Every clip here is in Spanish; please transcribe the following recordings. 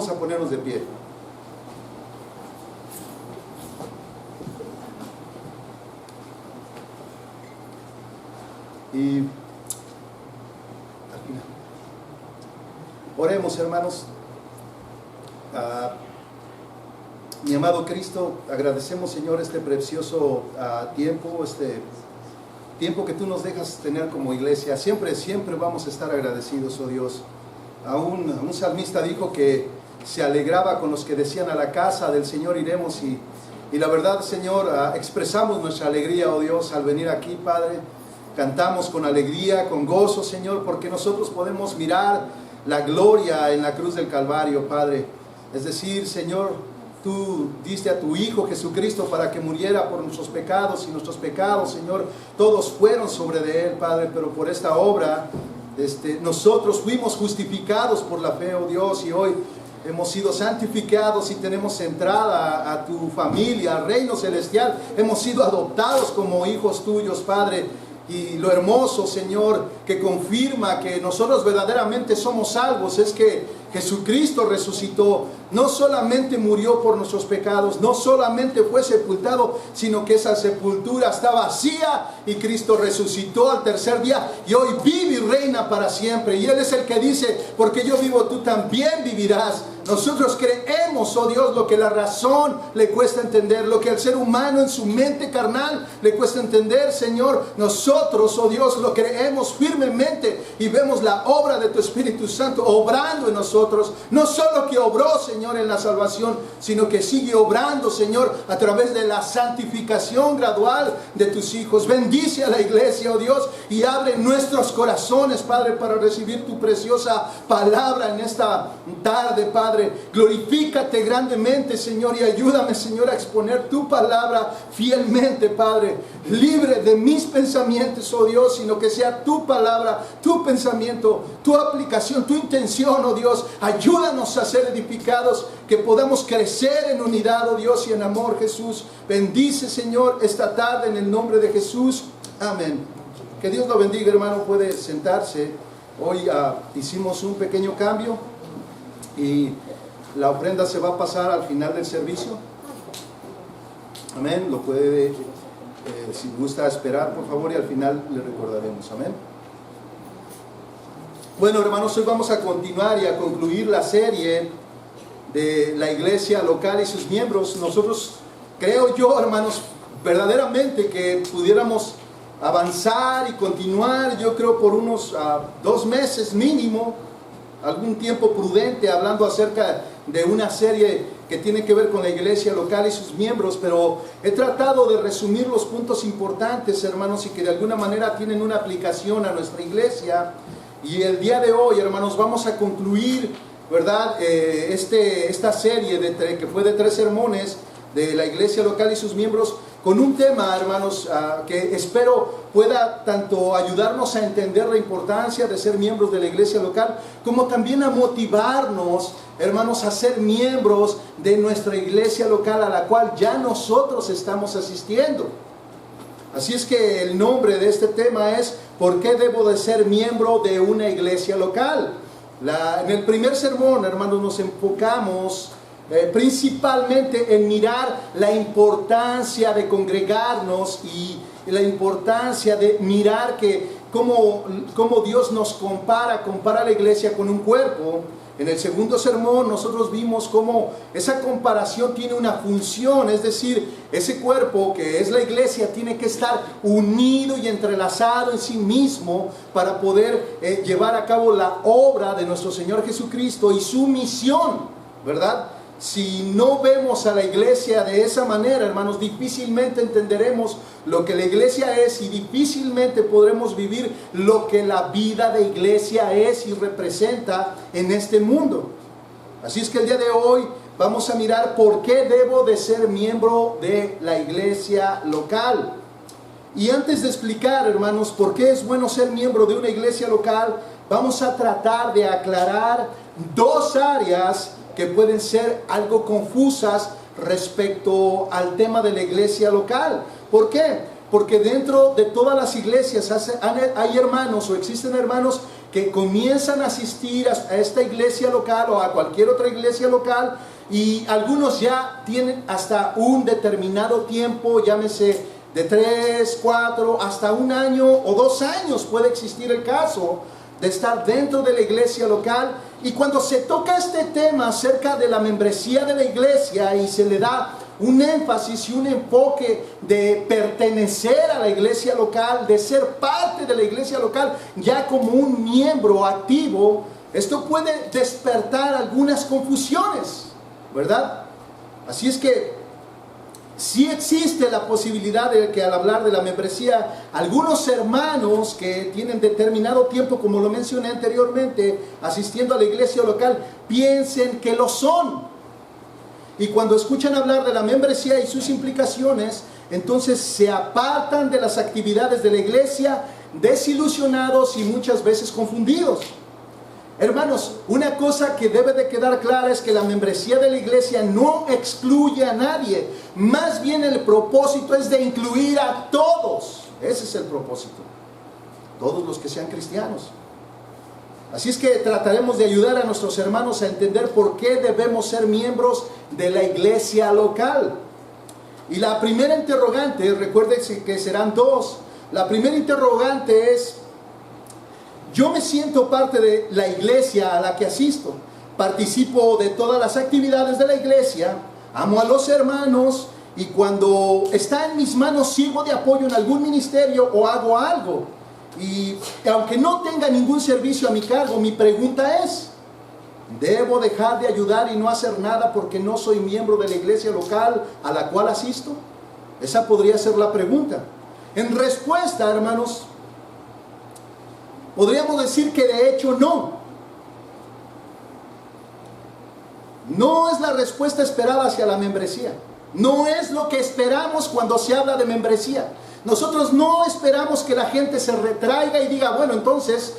Vamos a ponernos de pie. Y al final oremos, hermanos. Mi amado Cristo, agradecemos, Señor, este precioso tiempo que tú nos dejas tener como iglesia. Siempre vamos a estar agradecidos, oh Dios. Aún un salmista dijo que se alegraba con los que decían: a la casa del Señor iremos. Y la verdad, Señor, expresamos nuestra alegría, oh Dios, al venir aquí, Padre. Cantamos con alegría, con gozo, Señor, porque nosotros podemos mirar la gloria en la cruz del Calvario, Padre. Es decir, Señor, tú diste a tu Hijo Jesucristo para que muriera por nuestros pecados, y nuestros pecados, Señor, todos fueron sobre de Él, Padre, pero por esta obra nosotros fuimos justificados por la fe, oh Dios, y hoy hemos sido santificados y tenemos entrada a tu familia, al reino celestial. Hemos sido adoptados como hijos tuyos, Padre. Y lo hermoso, Señor, que confirma que nosotros verdaderamente somos salvos, es que Jesucristo resucitó. No solamente murió por nuestros pecados, no solamente fue sepultado, sino que esa sepultura está vacía y Cristo resucitó al tercer día y hoy vive y reina para siempre. Y Él es el que dice: porque yo vivo, tú también vivirás. Nosotros creemos, oh Dios, lo que la razón le cuesta entender, lo que al ser humano en su mente carnal le cuesta entender, Señor. Nosotros, oh Dios, lo creemos firmemente y vemos la obra de tu Espíritu Santo obrando en nosotros. No solo que obró, Señor, en la salvación, sino que sigue obrando, Señor, a través de la santificación gradual de tus hijos. Bendice a la iglesia, oh Dios, y abre nuestros corazones, Padre, para recibir tu preciosa palabra en esta tarde, Padre. Glorifícate grandemente, Señor, y ayúdame, Señor, a exponer tu palabra fielmente, Padre, libre de mis pensamientos, oh Dios, sino que sea tu palabra, tu pensamiento, tu aplicación, tu intención, oh Dios. Ayúdanos a ser edificados, que podamos crecer en unidad, oh Dios, y en amor, Jesús. Bendice, Señor, esta tarde en el nombre de Jesús. Amén. Que Dios lo bendiga, hermano. Puede sentarse. Hoy hicimos un pequeño cambio y la ofrenda se va a pasar al final del servicio. Amén. Lo puede, si gusta, esperar, por favor, y al final le recordaremos. Amén. Bueno, hermanos, hoy vamos a continuar y a concluir la serie de la iglesia local y sus miembros. Nosotros, creo yo, hermanos, verdaderamente que pudiéramos avanzar y continuar, yo creo, por unos 2 meses mínimo, algún tiempo prudente, hablando acerca de una serie que tiene que ver con la iglesia local y sus miembros, pero he tratado de resumir los puntos importantes, hermanos, y que de alguna manera tienen una aplicación a nuestra iglesia. Y el día de hoy, hermanos, vamos a concluir, ¿verdad?, esta serie que fue de 3 sermones de la iglesia local y sus miembros, con un tema, hermanos, que espero pueda tanto ayudarnos a entender la importancia de ser miembros de la iglesia local, como también a motivarnos, hermanos, a ser miembros de nuestra iglesia local, a la cual ya nosotros estamos asistiendo. Así es que el nombre de este tema es: ¿por qué debo de ser miembro de una iglesia local? En el primer sermón, hermanos, nos enfocamos principalmente en mirar la importancia de congregarnos y la importancia de mirar que cómo Dios nos compara la iglesia con un cuerpo. En el segundo sermón nosotros vimos cómo esa comparación tiene una función, es decir, ese cuerpo que es la iglesia tiene que estar unido y entrelazado en sí mismo para poder llevar a cabo la obra de nuestro Señor Jesucristo y su misión, ¿verdad? Si no vemos a la iglesia de esa manera, hermanos, difícilmente entenderemos lo que la iglesia es y difícilmente podremos vivir lo que la vida de iglesia es y representa en este mundo. Así es que el día de hoy vamos a mirar por qué debo de ser miembro de la iglesia local. Y antes de explicar, hermanos, por qué es bueno ser miembro de una iglesia local, vamos a tratar de aclarar 2 áreas que pueden ser algo confusas respecto al tema de la iglesia local. ¿Por qué? Porque dentro de todas las iglesias hay hermanos o existen hermanos que comienzan a asistir a esta iglesia local o a cualquier otra iglesia local, y algunos ya tienen hasta un determinado tiempo, llámese de 3, 4, hasta 1 año o 2 años puede existir el caso de estar dentro de la iglesia local. Y cuando se toca este tema acerca de la membresía de la iglesia y se le da un énfasis y un enfoque de pertenecer a la iglesia local, de ser parte de la iglesia local ya como un miembro activo, esto puede despertar algunas confusiones, ¿verdad? Así es que sí existe la posibilidad de que al hablar de la membresía, algunos hermanos que tienen determinado tiempo, como lo mencioné anteriormente, asistiendo a la iglesia local, piensen que lo son. Y cuando escuchan hablar de la membresía y sus implicaciones, entonces se apartan de las actividades de la iglesia, desilusionados y muchas veces confundidos. Hermanos, una cosa que debe de quedar clara es que la membresía de la iglesia no excluye a nadie. Más bien el propósito es de incluir a todos. Ese es el propósito. Todos los que sean cristianos. Así es que trataremos de ayudar a nuestros hermanos a entender por qué debemos ser miembros de la iglesia local. Y la primera interrogante, recuerden que serán 2. La primera interrogante es: yo me siento parte de la iglesia a la que asisto, participo de todas las actividades de la iglesia, amo a los hermanos y cuando está en mis manos sirvo de apoyo en algún ministerio o hago algo. Y aunque no tenga ningún servicio a mi cargo, mi pregunta es: ¿debo dejar de ayudar y no hacer nada porque no soy miembro de la iglesia local a la cual asisto? Esa podría ser la pregunta. En respuesta, hermanos, podríamos decir que de hecho no. No es la respuesta esperada hacia la membresía. No es lo que esperamos cuando se habla de membresía. Nosotros no esperamos que la gente se retraiga y diga: bueno, entonces,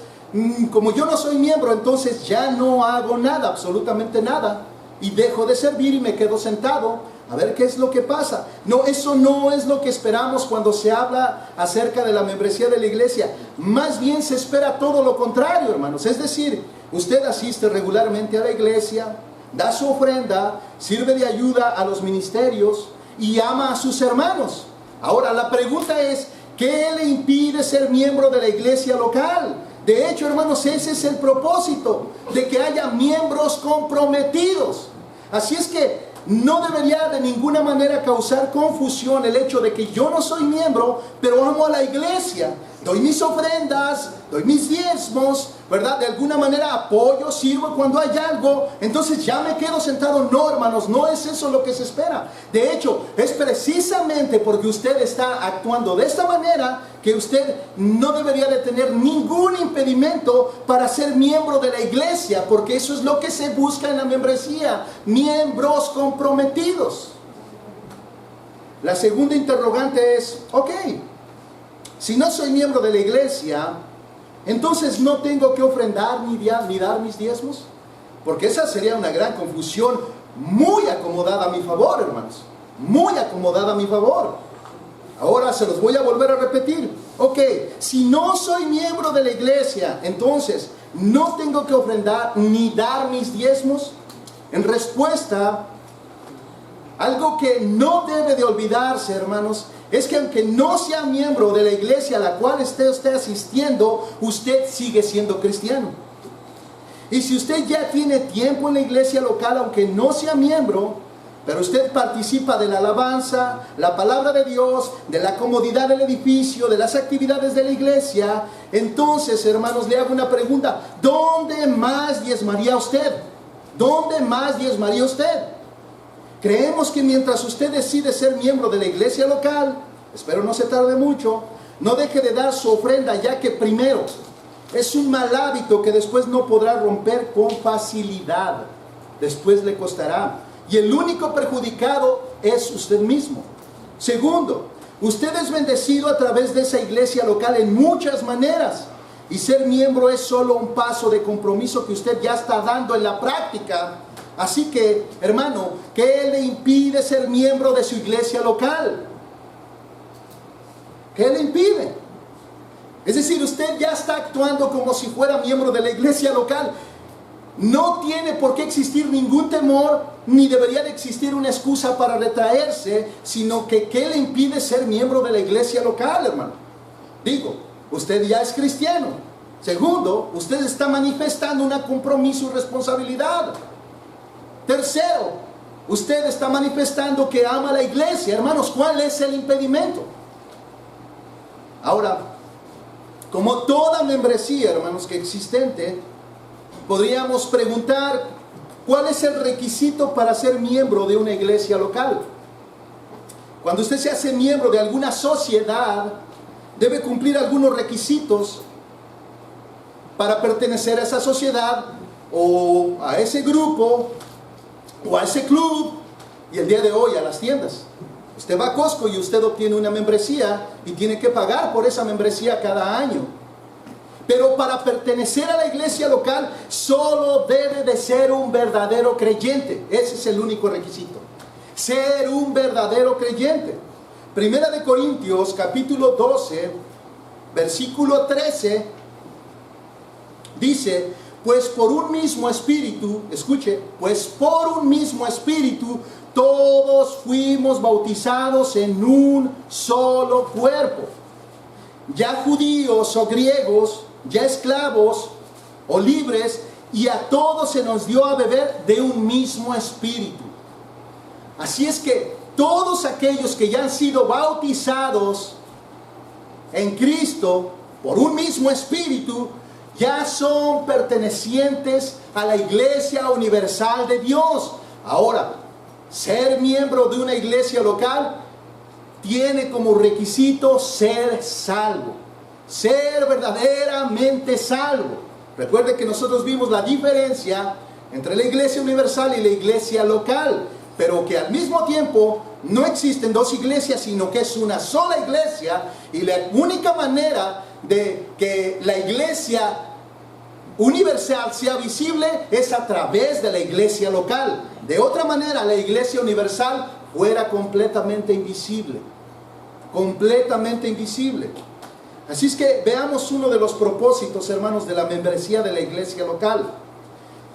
como yo no soy miembro, entonces ya no hago nada, absolutamente nada, y dejo de servir y me quedo sentado a ver qué es lo que pasa. No, eso no es lo que esperamos cuando se habla acerca de la membresía de la iglesia. Más bien se espera todo lo contrario, hermanos. Es decir, usted asiste regularmente a la iglesia, da su ofrenda, sirve de ayuda a los ministerios y ama a sus hermanos. Ahora, la pregunta es: ¿qué le impide ser miembro de la iglesia local? De hecho, hermanos, ese es el propósito, de que haya miembros comprometidos. Así es que no debería de ninguna manera causar confusión el hecho de que yo no soy miembro, pero amo a la iglesia. Doy mis ofrendas, doy mis diezmos, ¿verdad? De alguna manera apoyo, sirvo cuando hay algo, entonces ya me quedo sentado. No, hermanos, no es eso lo que se espera. De hecho, es precisamente porque usted está actuando de esta manera que usted no debería de tener ningún impedimento para ser miembro de la iglesia, porque eso es lo que se busca en la membresía: miembros comprometidos. La segunda interrogante es: ok, si no soy miembro de la iglesia, entonces no tengo que ofrendar ni dar mis diezmos, porque esa sería una gran confusión muy acomodada a mi favor, hermanos, muy acomodada a mi favor. Ahora se los voy a volver a repetir. Ok, si no soy miembro de la iglesia, entonces no tengo que ofrendar ni dar mis diezmos. En respuesta, algo que no debe de olvidarse, hermanos, es que aunque no sea miembro de la iglesia a la cual esté usted asistiendo, usted sigue siendo cristiano. Y si usted ya tiene tiempo en la iglesia local, aunque no sea miembro, pero usted participa de la alabanza, la palabra de Dios, de la comodidad del edificio, de las actividades de la iglesia, entonces, hermanos, le hago una pregunta: ¿dónde más diezmaría usted? ¿Dónde más diezmaría usted? Creemos que mientras usted decide ser miembro de la iglesia local, espero no se tarde mucho, no deje de dar su ofrenda, ya que primero, es un mal hábito que después no podrá romper con facilidad. Después le costará. Y el único perjudicado es usted mismo. Segundo, usted es bendecido a través de esa iglesia local en muchas maneras. Y ser miembro es solo un paso de compromiso que usted ya está dando en la práctica. Así que, hermano, ¿qué le impide ser miembro de su iglesia local? ¿Qué le impide? Es decir, usted ya está actuando como si fuera miembro de la iglesia local. No tiene por qué existir ningún temor, ni debería de existir una excusa para retraerse, sino que ¿qué le impide ser miembro de la iglesia local, hermano? Digo, usted ya es cristiano. Segundo, usted está manifestando un compromiso y responsabilidad. Tercero, usted está manifestando que ama a la iglesia. Hermanos, ¿cuál es el impedimento? Ahora, como toda membresía, hermanos, que existente, podríamos preguntar, ¿cuál es el requisito para ser miembro de una iglesia local? Cuando usted se hace miembro de alguna sociedad, debe cumplir algunos requisitos para pertenecer a esa sociedad o a ese grupo o a ese club, y el día de hoy a las tiendas. Usted va a Costco y usted obtiene una membresía y tiene que pagar por esa membresía cada año. Pero para pertenecer a la iglesia local solo debe de ser un verdadero creyente. Ese es el único requisito. Ser un verdadero creyente. Primera de Corintios capítulo 12, versículo 13, dice: pues por un mismo espíritu, escuche, pues por un mismo espíritu todos fuimos bautizados en un solo cuerpo. Ya judíos o griegos, ya esclavos o libres, y a todos se nos dio a beber de un mismo espíritu. Así es que todos aquellos que ya han sido bautizados en Cristo por un mismo espíritu, ya son pertenecientes a la iglesia universal de Dios. Ahora, ser miembro de una iglesia local tiene como requisito ser salvo, ser verdaderamente salvo. Recuerde que nosotros vimos la diferencia entre la iglesia universal y la iglesia local, pero que al mismo tiempo no existen dos iglesias, sino que es una sola iglesia, y la única manera de que la iglesia universal sea visible es a través de la iglesia local. De otra manera, la iglesia universal fuera completamente invisible. Completamente invisible. Así es que veamos uno de los propósitos, hermanos, de la membresía de la iglesia local.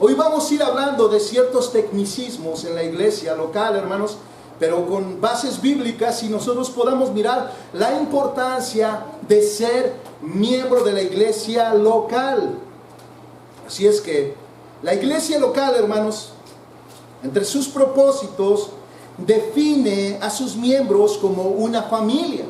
Hoy vamos a ir hablando de ciertos tecnicismos en la iglesia local, hermanos, pero con bases bíblicas, y nosotros podamos mirar la importancia de ser miembro de la iglesia local. Así es que la iglesia local, hermanos, entre sus propósitos, define a sus miembros como una familia.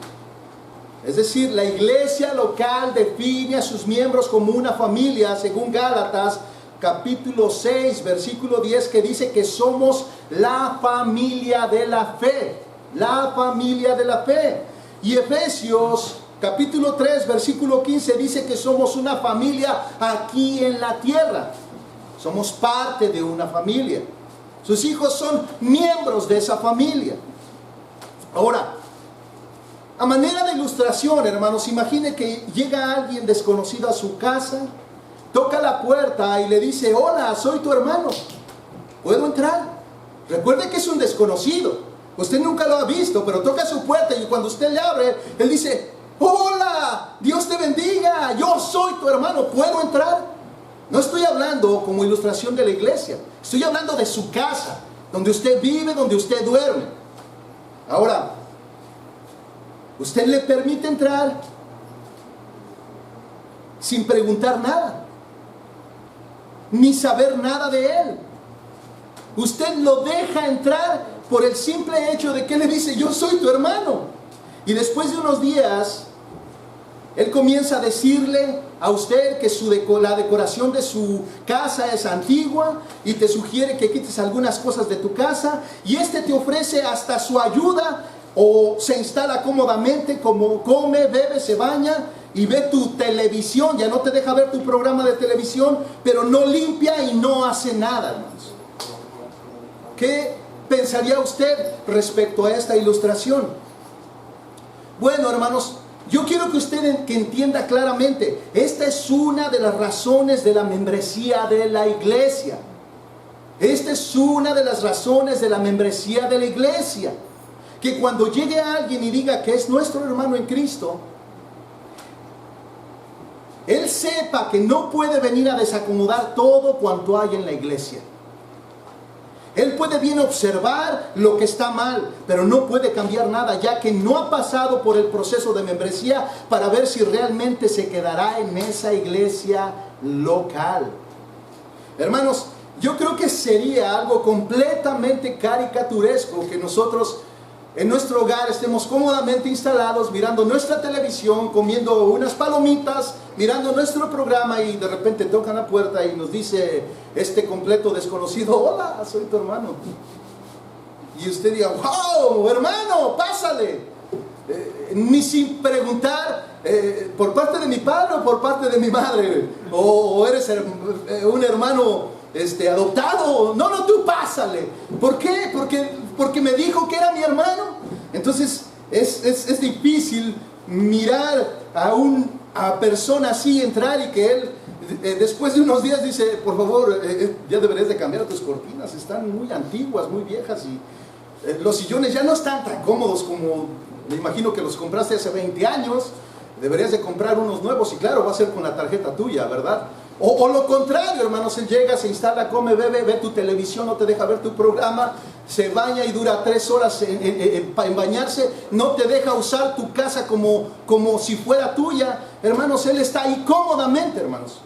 Es decir, la iglesia local define a sus miembros como una familia, según Gálatas capítulo 6, versículo 10, que dice que somos la familia de la fe. La familia de la fe. Y Efesios capítulo 3, versículo 15 dice que somos una familia aquí en la tierra. Somos parte de una familia. Sus hijos son miembros de esa familia. Ahora, a manera de ilustración, hermanos, imagine que llega alguien desconocido a su casa, toca la puerta y le dice: hola, soy tu hermano, ¿puedo entrar? Recuerde que es un desconocido, usted nunca lo ha visto, pero toca su puerta, y cuando usted le abre, él dice: hola, Dios te bendiga, yo soy tu hermano, ¿puedo entrar? No estoy hablando como ilustración de la iglesia, estoy hablando de su casa, donde usted vive, donde usted duerme. Ahora, ¿usted le permite entrar sin preguntar nada, ni saber nada de él? Usted lo deja entrar por el simple hecho de que le dice: yo soy tu hermano. Y después de unos días, él comienza a decirle a usted que la decoración de su casa es antigua, y te sugiere que quites algunas cosas de tu casa, y te ofrece hasta su ayuda, o se instala cómodamente, como come, bebe, se baña y ve tu televisión. Ya no te deja ver tu programa de televisión, pero no limpia y no hace nada, hermanos. ¿Qué pensaría usted respecto a esta ilustración? Bueno, hermanos, yo quiero que usted entienda claramente, esta es una de las razones de la membresía de la iglesia. Esta es una de las razones de la membresía de la iglesia. Que cuando llegue alguien y diga que es nuestro hermano en Cristo, Él sepa que no puede venir a desacomodar todo cuanto hay en la iglesia. Él puede bien observar lo que está mal, pero no puede cambiar nada, ya que no ha pasado por el proceso de membresía para ver si realmente se quedará en esa iglesia local. Hermanos, yo creo que sería algo completamente caricaturesco que nosotros en nuestro hogar estemos cómodamente instalados, mirando nuestra televisión, comiendo unas palomitas, mirando nuestro programa, y de repente tocan la puerta y nos dice este completo desconocido: hola, soy tu hermano. Y usted diga: wow, hermano, pásale. Ni sin preguntar, por parte de mi padre o por parte de mi madre, o eres un hermano adoptado. No, tú pásale. ¿Por qué? Porque me dijo que era mi hermano. Entonces es difícil mirar a persona así entrar y que él después de unos días dice: por favor, ya deberías de cambiar tus cortinas, están muy antiguas, muy viejas, y los sillones ya no están tan cómodos como me imagino que los compraste hace 20 años. Deberías de comprar unos nuevos, y claro, va a ser con la tarjeta tuya, ¿verdad? O lo contrario, hermanos, él llega, se instala, come, bebe, ve tu televisión, no te deja ver tu programa, se baña y dura 3 horas en bañarse, no te deja usar tu casa como si fuera tuya. Hermanos, él está ahí cómodamente, hermanos.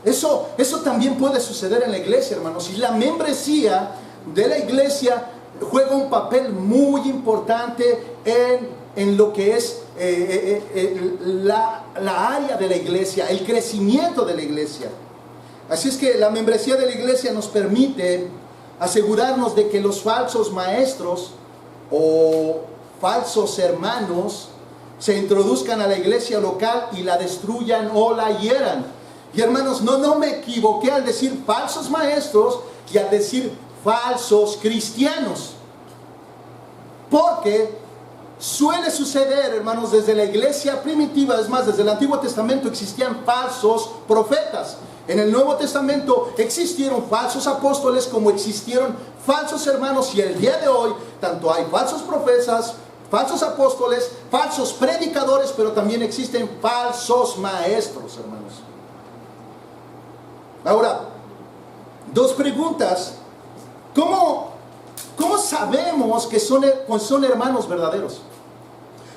Eso también puede suceder en la iglesia, hermanos. Y la membresía de la iglesia juega un papel muy importante en lo que es la área de la iglesia, el crecimiento de la iglesia. Así es que la membresía de la iglesia nos permite asegurarnos de que los falsos maestros o falsos hermanos se introduzcan a la iglesia local y la destruyan o la hieran. Y hermanos, no me equivoqué al decir falsos maestros y al decir falsos cristianos, porque suele suceder, hermanos, desde la iglesia primitiva. Es más, desde el Antiguo Testamento existían falsos profetas. En el Nuevo Testamento existieron falsos apóstoles como existieron falsos hermanos, y el día de hoy tanto hay falsos profetas, falsos apóstoles, falsos predicadores, pero también existen falsos maestros, hermanos. Ahora, 2 preguntas. ¿Cómo sabemos que son hermanos verdaderos?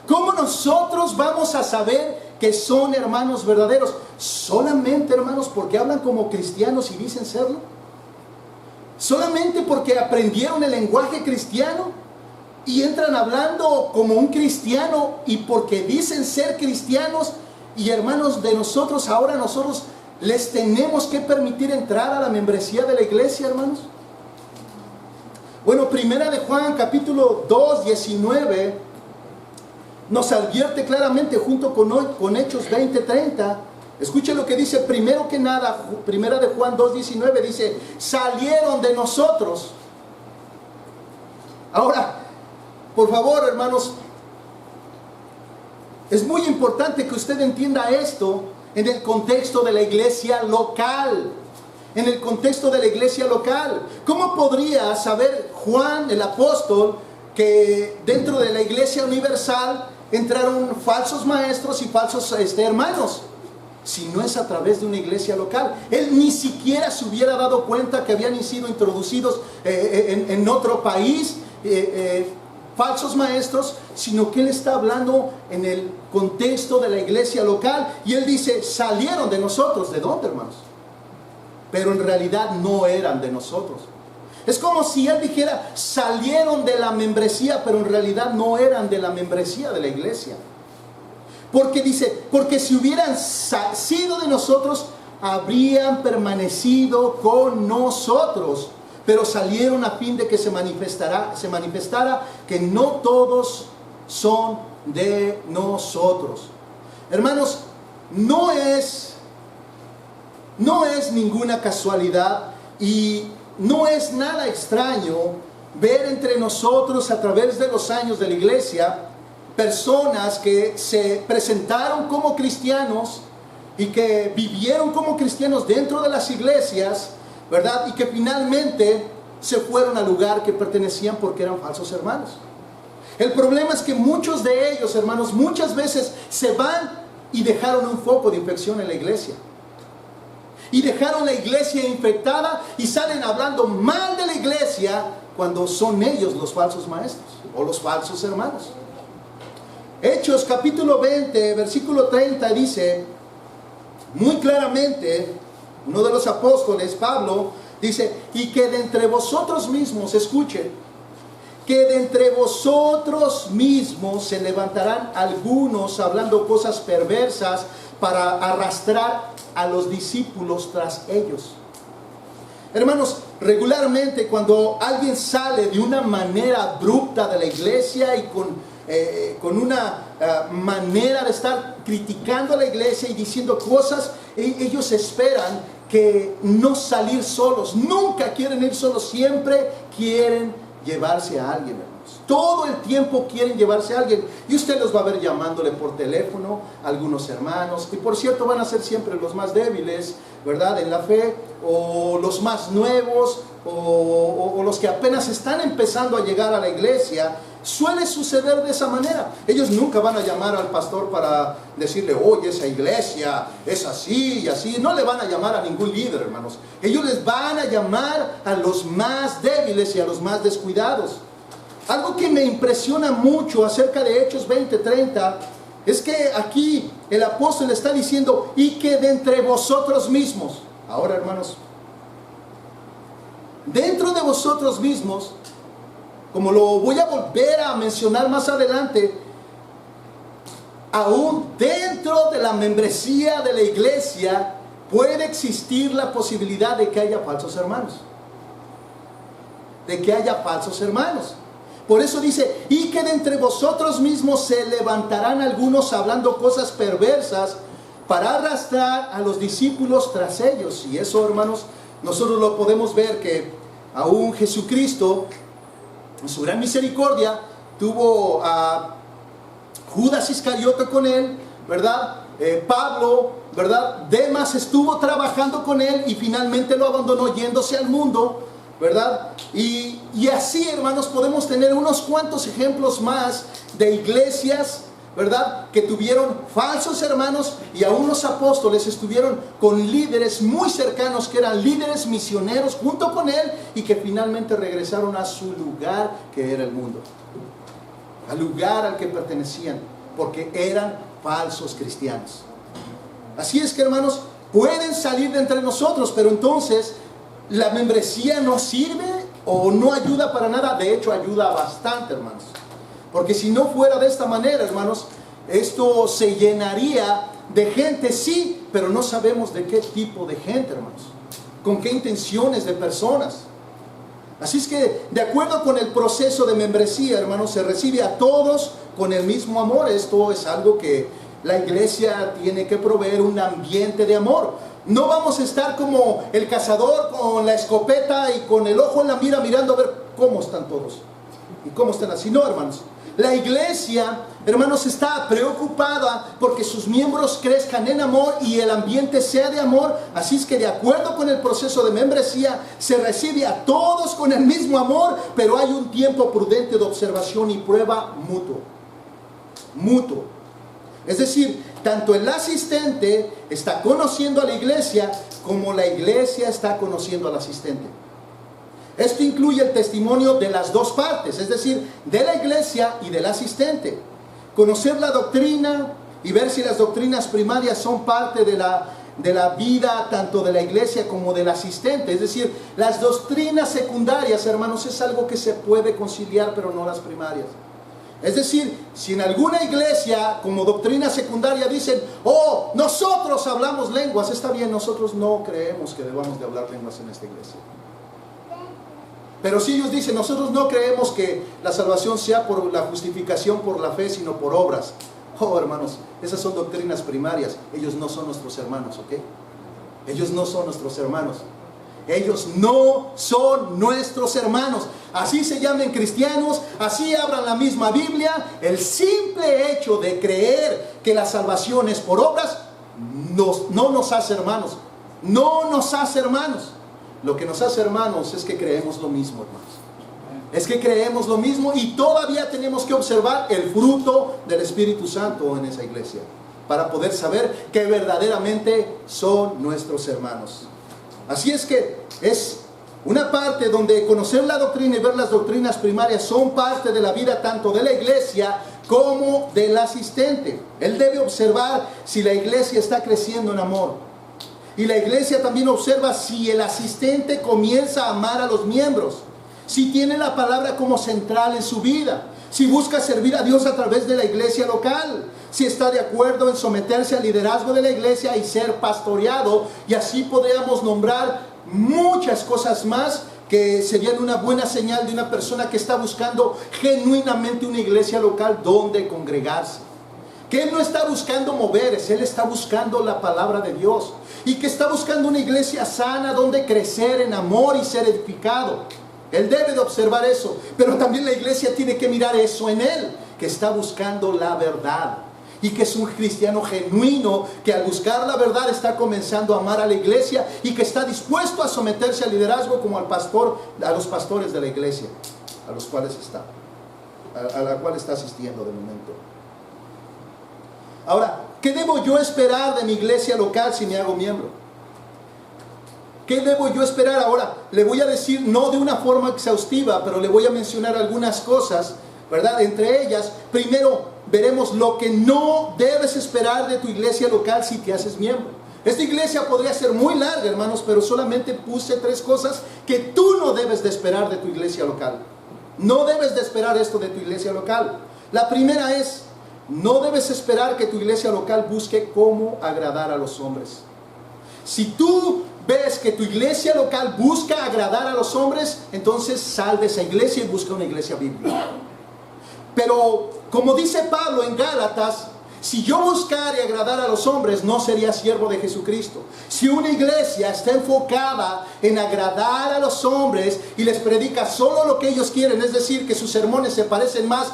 ¿Cómo nosotros vamos a saber que son hermanos verdaderos? ¿Solamente, hermanos, porque hablan como cristianos y dicen serlo? ¿Solamente porque aprendieron el lenguaje cristiano y entran hablando como un cristiano y porque dicen ser cristianos? Y hermanos, de nosotros, ahora nosotros les tenemos que permitir entrar a la membresía de la iglesia, hermanos. Bueno, Primera de Juan, capítulo 2, 19, nos advierte claramente, junto con Hechos 20, 30. Escuche lo que dice. Primero que nada, Primera de Juan 2, 19 dice: salieron de nosotros. Ahora, por favor, hermanos, es muy importante que usted entienda esto en el contexto de la iglesia local. En el contexto de la iglesia local. ¿Cómo podría saber Juan el apóstol que dentro de la iglesia universal entraron falsos maestros y falsos hermanos? Si no es a través de una iglesia local. Él ni siquiera se hubiera dado cuenta que habían sido introducidos en otro país falsos maestros, sino que él está hablando en el contexto de la iglesia local. Y él dice: salieron de nosotros. ¿De dónde, hermanos? Pero en realidad no eran de nosotros. Es como si él dijera: salieron de la membresía, pero en realidad no eran de la membresía de la iglesia. Porque dice: porque si hubieran sido de nosotros, habrían permanecido con nosotros. Pero salieron a fin de que se manifestara que no todos son de nosotros. Hermanos, no es ninguna casualidad y no es nada extraño ver entre nosotros, a través de los años de la iglesia, personas que se presentaron como cristianos y que vivieron como cristianos dentro de las iglesias, ¿verdad? Y que finalmente se fueron al lugar que pertenecían porque eran falsos hermanos. El problema es que muchos de ellos, hermanos, muchas veces se van y dejaron un foco de infección en la iglesia. Y dejaron la iglesia infectada y salen hablando mal de la iglesia cuando son ellos los falsos maestros o los falsos hermanos. Hechos capítulo 20, versículo 30 dice muy claramente, uno de los apóstoles, Pablo, dice, y que de entre vosotros mismos, escuchen, que de entre vosotros mismos se levantarán algunos hablando cosas perversas para arrastrar a los discípulos tras ellos. Hermanos, regularmente cuando alguien sale de una manera abrupta de la iglesia y con una manera de estar criticando a la iglesia y diciendo cosas, ellos esperan que no salir solos, nunca quieren ir solos, siempre quieren llevarse a alguien, hermanos. Todo el tiempo quieren llevarse a alguien. Y usted los va a ver llamándole por teléfono a algunos hermanos, que por cierto van a ser siempre los más débiles, ¿verdad?, en la fe, o los más nuevos, o los que apenas están empezando a llegar a la iglesia. Suele suceder de esa manera. Ellos nunca van a llamar al pastor para decirle, oye, esa iglesia es así y así. No le van a llamar a ningún líder, hermanos. Ellos les van a llamar a los más débiles y a los más descuidados. Algo que me impresiona mucho acerca de Hechos 20:30 es que aquí el apóstol está diciendo, y que de entre vosotros mismos. Ahora, hermanos, dentro de vosotros mismos, como lo voy a volver a mencionar más adelante, aún dentro de la membresía de la iglesia puede existir la posibilidad de que haya falsos hermanos. De que haya falsos hermanos. Por eso dice, y que de entre vosotros mismos se levantarán algunos hablando cosas perversas para arrastrar a los discípulos tras ellos. Y eso, hermanos, nosotros lo podemos ver que aún Jesucristo, en su gran misericordia, tuvo a Judas Iscariote con él, ¿verdad? Pablo, ¿verdad? Demas estuvo trabajando con él y finalmente lo abandonó yéndose al mundo, ¿verdad? Y así, hermanos, podemos tener unos cuantos ejemplos más de iglesias, ¿verdad?, que tuvieron falsos hermanos, y aún los apóstoles estuvieron con líderes muy cercanos que eran líderes misioneros junto con él y que finalmente regresaron a su lugar, que era el mundo, al lugar al que pertenecían, porque eran falsos cristianos. Así es que, hermanos, pueden salir de entre nosotros, pero entonces la membresía no sirve o no ayuda para nada. De hecho, ayuda bastante, hermanos. Porque si no fuera de esta manera, hermanos, esto se llenaría de gente, sí, pero no sabemos de qué tipo de gente, hermanos. Con qué intenciones de personas. Así es que, de acuerdo con el proceso de membresía, hermanos, se recibe a todos con el mismo amor. Esto es algo que la iglesia tiene que proveer, un ambiente de amor. No vamos a estar como el cazador con la escopeta y con el ojo en la mira mirando a ver cómo están todos y cómo están así. No, hermanos. La iglesia, hermanos, está preocupada porque sus miembros crezcan en amor y el ambiente sea de amor. Así es que, de acuerdo con el proceso de membresía, se recibe a todos con el mismo amor, pero hay un tiempo prudente de observación y prueba mutuo. Es decir, tanto el asistente está conociendo a la iglesia como la iglesia está conociendo al asistente. Esto incluye el testimonio de las dos partes, es decir, de la iglesia y del asistente. Conocer la doctrina y ver si las doctrinas primarias son parte de la vida tanto de la iglesia como del asistente. Es decir, las doctrinas secundarias, hermanos, es algo que se puede conciliar, pero no las primarias. Es decir, si en alguna iglesia como doctrina secundaria dicen, oh, nosotros hablamos lenguas, está bien, nosotros no creemos que debamos de hablar lenguas en esta iglesia. Pero si ellos dicen, nosotros no creemos que la salvación sea por la justificación por la fe, sino por obras. Oh, hermanos, esas son doctrinas primarias. Ellos no son nuestros hermanos, ¿ok? Ellos no son nuestros hermanos. Ellos no son nuestros hermanos. Así se llamen cristianos, así abran la misma Biblia. El simple hecho de creer que la salvación es por obras no nos hace hermanos. No nos hace hermanos. Lo que nos hace hermanos es que creemos lo mismo, hermanos. Es que creemos lo mismo y todavía tenemos que observar el fruto del Espíritu Santo en esa iglesia. para poder saber que verdaderamente son nuestros hermanos. Así es que es una parte donde conocer la doctrina y ver las doctrinas primarias son parte de la vida tanto de la iglesia como del asistente. Él debe observar si la iglesia está creciendo en amor. Y la iglesia también observa si el asistente comienza a amar a los miembros, si tiene la palabra como central en su vida, si busca servir a Dios a través de la iglesia local, si está de acuerdo en someterse al liderazgo de la iglesia y ser pastoreado. Y así podríamos nombrar muchas cosas más que serían una buena señal de una persona que está buscando genuinamente una iglesia local donde congregarse. Que él no está buscando moverse, él está buscando la palabra de Dios. Y que está buscando una iglesia sana donde crecer en amor y ser edificado. Él debe de observar eso. Pero también la iglesia tiene que mirar eso en él, que está buscando la verdad. Y que es un cristiano genuino, que al buscar la verdad está comenzando a amar a la iglesia y que está dispuesto a someterse al liderazgo como al pastor, a los pastores de la iglesia, a los cuales está, a la cual está asistiendo de momento. Ahora, ¿qué debo yo esperar de mi iglesia local si me hago miembro? ¿Qué debo yo esperar? Ahora, le voy a decir, no de una forma exhaustiva, pero le voy a mencionar algunas cosas, ¿verdad? Entre ellas, primero, veremos lo que no debes esperar de tu iglesia local si te haces miembro. Esta iglesia podría ser muy larga, hermanos, pero solamente puse 3 cosas que tú no debes de esperar de tu iglesia local. No debes de esperar esto de tu iglesia local. La primera es, no debes esperar que tu iglesia local busque cómo agradar a los hombres. Si tú ves que tu iglesia local busca agradar a los hombres, entonces sal de esa iglesia y busca una iglesia bíblica. Pero, como dice Pablo en Gálatas, si yo buscara y agradar a los hombres, no sería siervo de Jesucristo. Si una iglesia está enfocada en agradar a los hombres y les predica solo lo que ellos quieren, es decir, que sus sermones se parecen más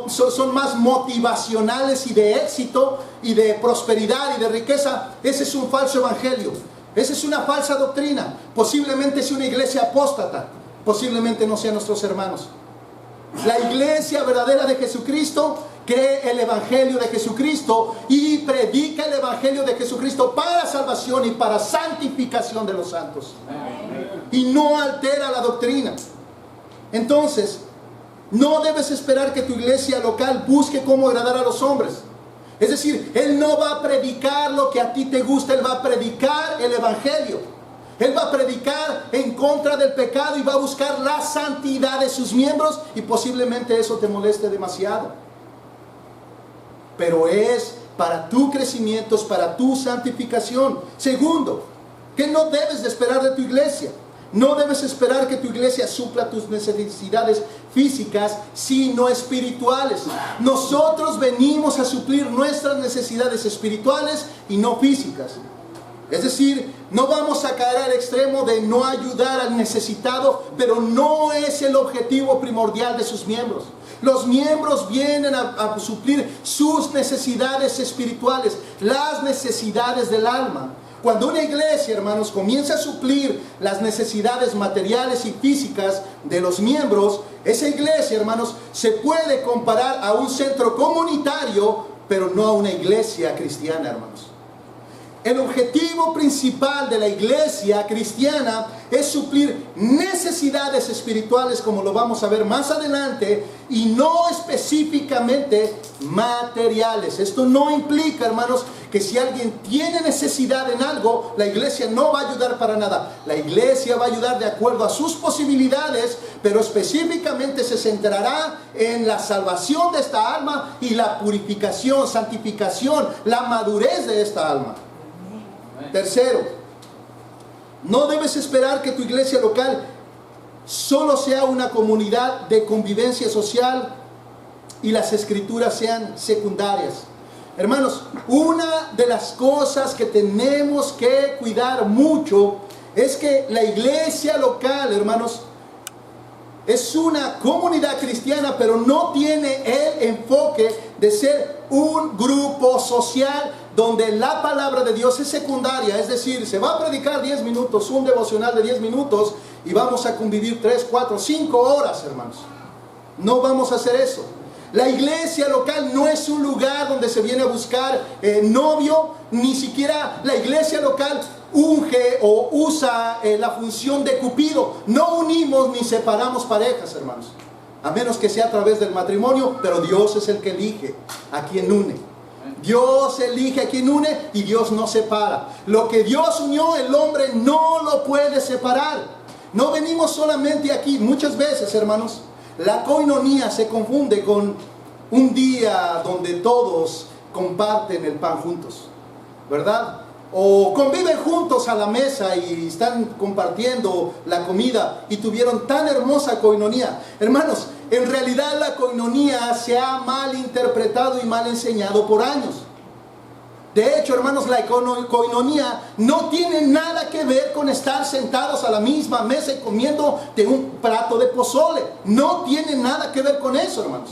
son más motivacionales y de éxito y de prosperidad y de riqueza, ese es un falso evangelio. Esa es una falsa doctrina. Posiblemente sea una iglesia apóstata, posiblemente no sean nuestros hermanos. La iglesia verdadera de Jesucristo cree el evangelio de Jesucristo y predica el evangelio de Jesucristo para salvación y para santificación de los santos. Y no altera la doctrina. Entonces, no debes esperar que tu iglesia local busque cómo agradar a los hombres. Es decir, él no va a predicar lo que a ti te gusta, él va a predicar el evangelio. Él va a predicar en contra del pecado y va a buscar la santidad de sus miembros, y posiblemente eso te moleste demasiado. Pero es para tu crecimiento, es para tu santificación. Segundo, ¿qué no debes de esperar de tu iglesia? No debes esperar que tu iglesia supla tus necesidades físicas, sino espirituales. Nosotros venimos a suplir nuestras necesidades espirituales y no físicas. Es decir, no vamos a caer al extremo de no ayudar al necesitado, pero no es el objetivo primordial de sus miembros. Los miembros vienen a suplir sus necesidades espirituales, las necesidades del alma. Cuando una iglesia, hermanos, comienza a suplir las necesidades materiales y físicas de los miembros, esa iglesia, hermanos, se puede comparar a un centro comunitario, pero no a una iglesia cristiana, hermanos. El objetivo principal de la iglesia cristiana es suplir necesidades espirituales, como lo vamos a ver más adelante, y no específicamente materiales. Esto no implica, hermanos, que si alguien tiene necesidad en algo, la iglesia no va a ayudar para nada. La iglesia va a ayudar de acuerdo a sus posibilidades, pero específicamente se centrará en la salvación de esta alma y la purificación, santificación, la madurez de esta alma. Tercero, no debes esperar que tu iglesia local solo sea una comunidad de convivencia social y las escrituras sean secundarias. Hermanos, una de las cosas que tenemos que cuidar mucho es que la iglesia local, hermanos, es una comunidad cristiana, pero no tiene el enfoque de ser un grupo social donde la palabra de Dios es secundaria. Es decir, se va a predicar 10 minutos, un devocional de 10 minutos, y vamos a convivir 3, 4, 5 horas, hermanos. No vamos a hacer eso. La iglesia local no es un lugar donde se viene a buscar novio, ni siquiera la iglesia local unge o usa la función de Cupido. No unimos ni separamos parejas, hermanos, a menos que sea a través del matrimonio, pero Dios es el que elige a quien une. Dios elige a quien une y Dios no separa. Lo que Dios unió, el hombre no lo puede separar. No venimos solamente aquí. Muchas veces, hermanos, la coinonía se confunde con un día donde todos comparten el pan juntos, ¿verdad? O conviven juntos a la mesa y están compartiendo la comida y tuvieron tan hermosa coinonía. Hermanos, en realidad la coinonía se ha mal interpretado y mal enseñado por años. De hecho, hermanos, la coinonía no tiene nada que ver con estar sentados a la misma mesa y comiendo de un plato de pozole. No tiene nada que ver con eso, hermanos.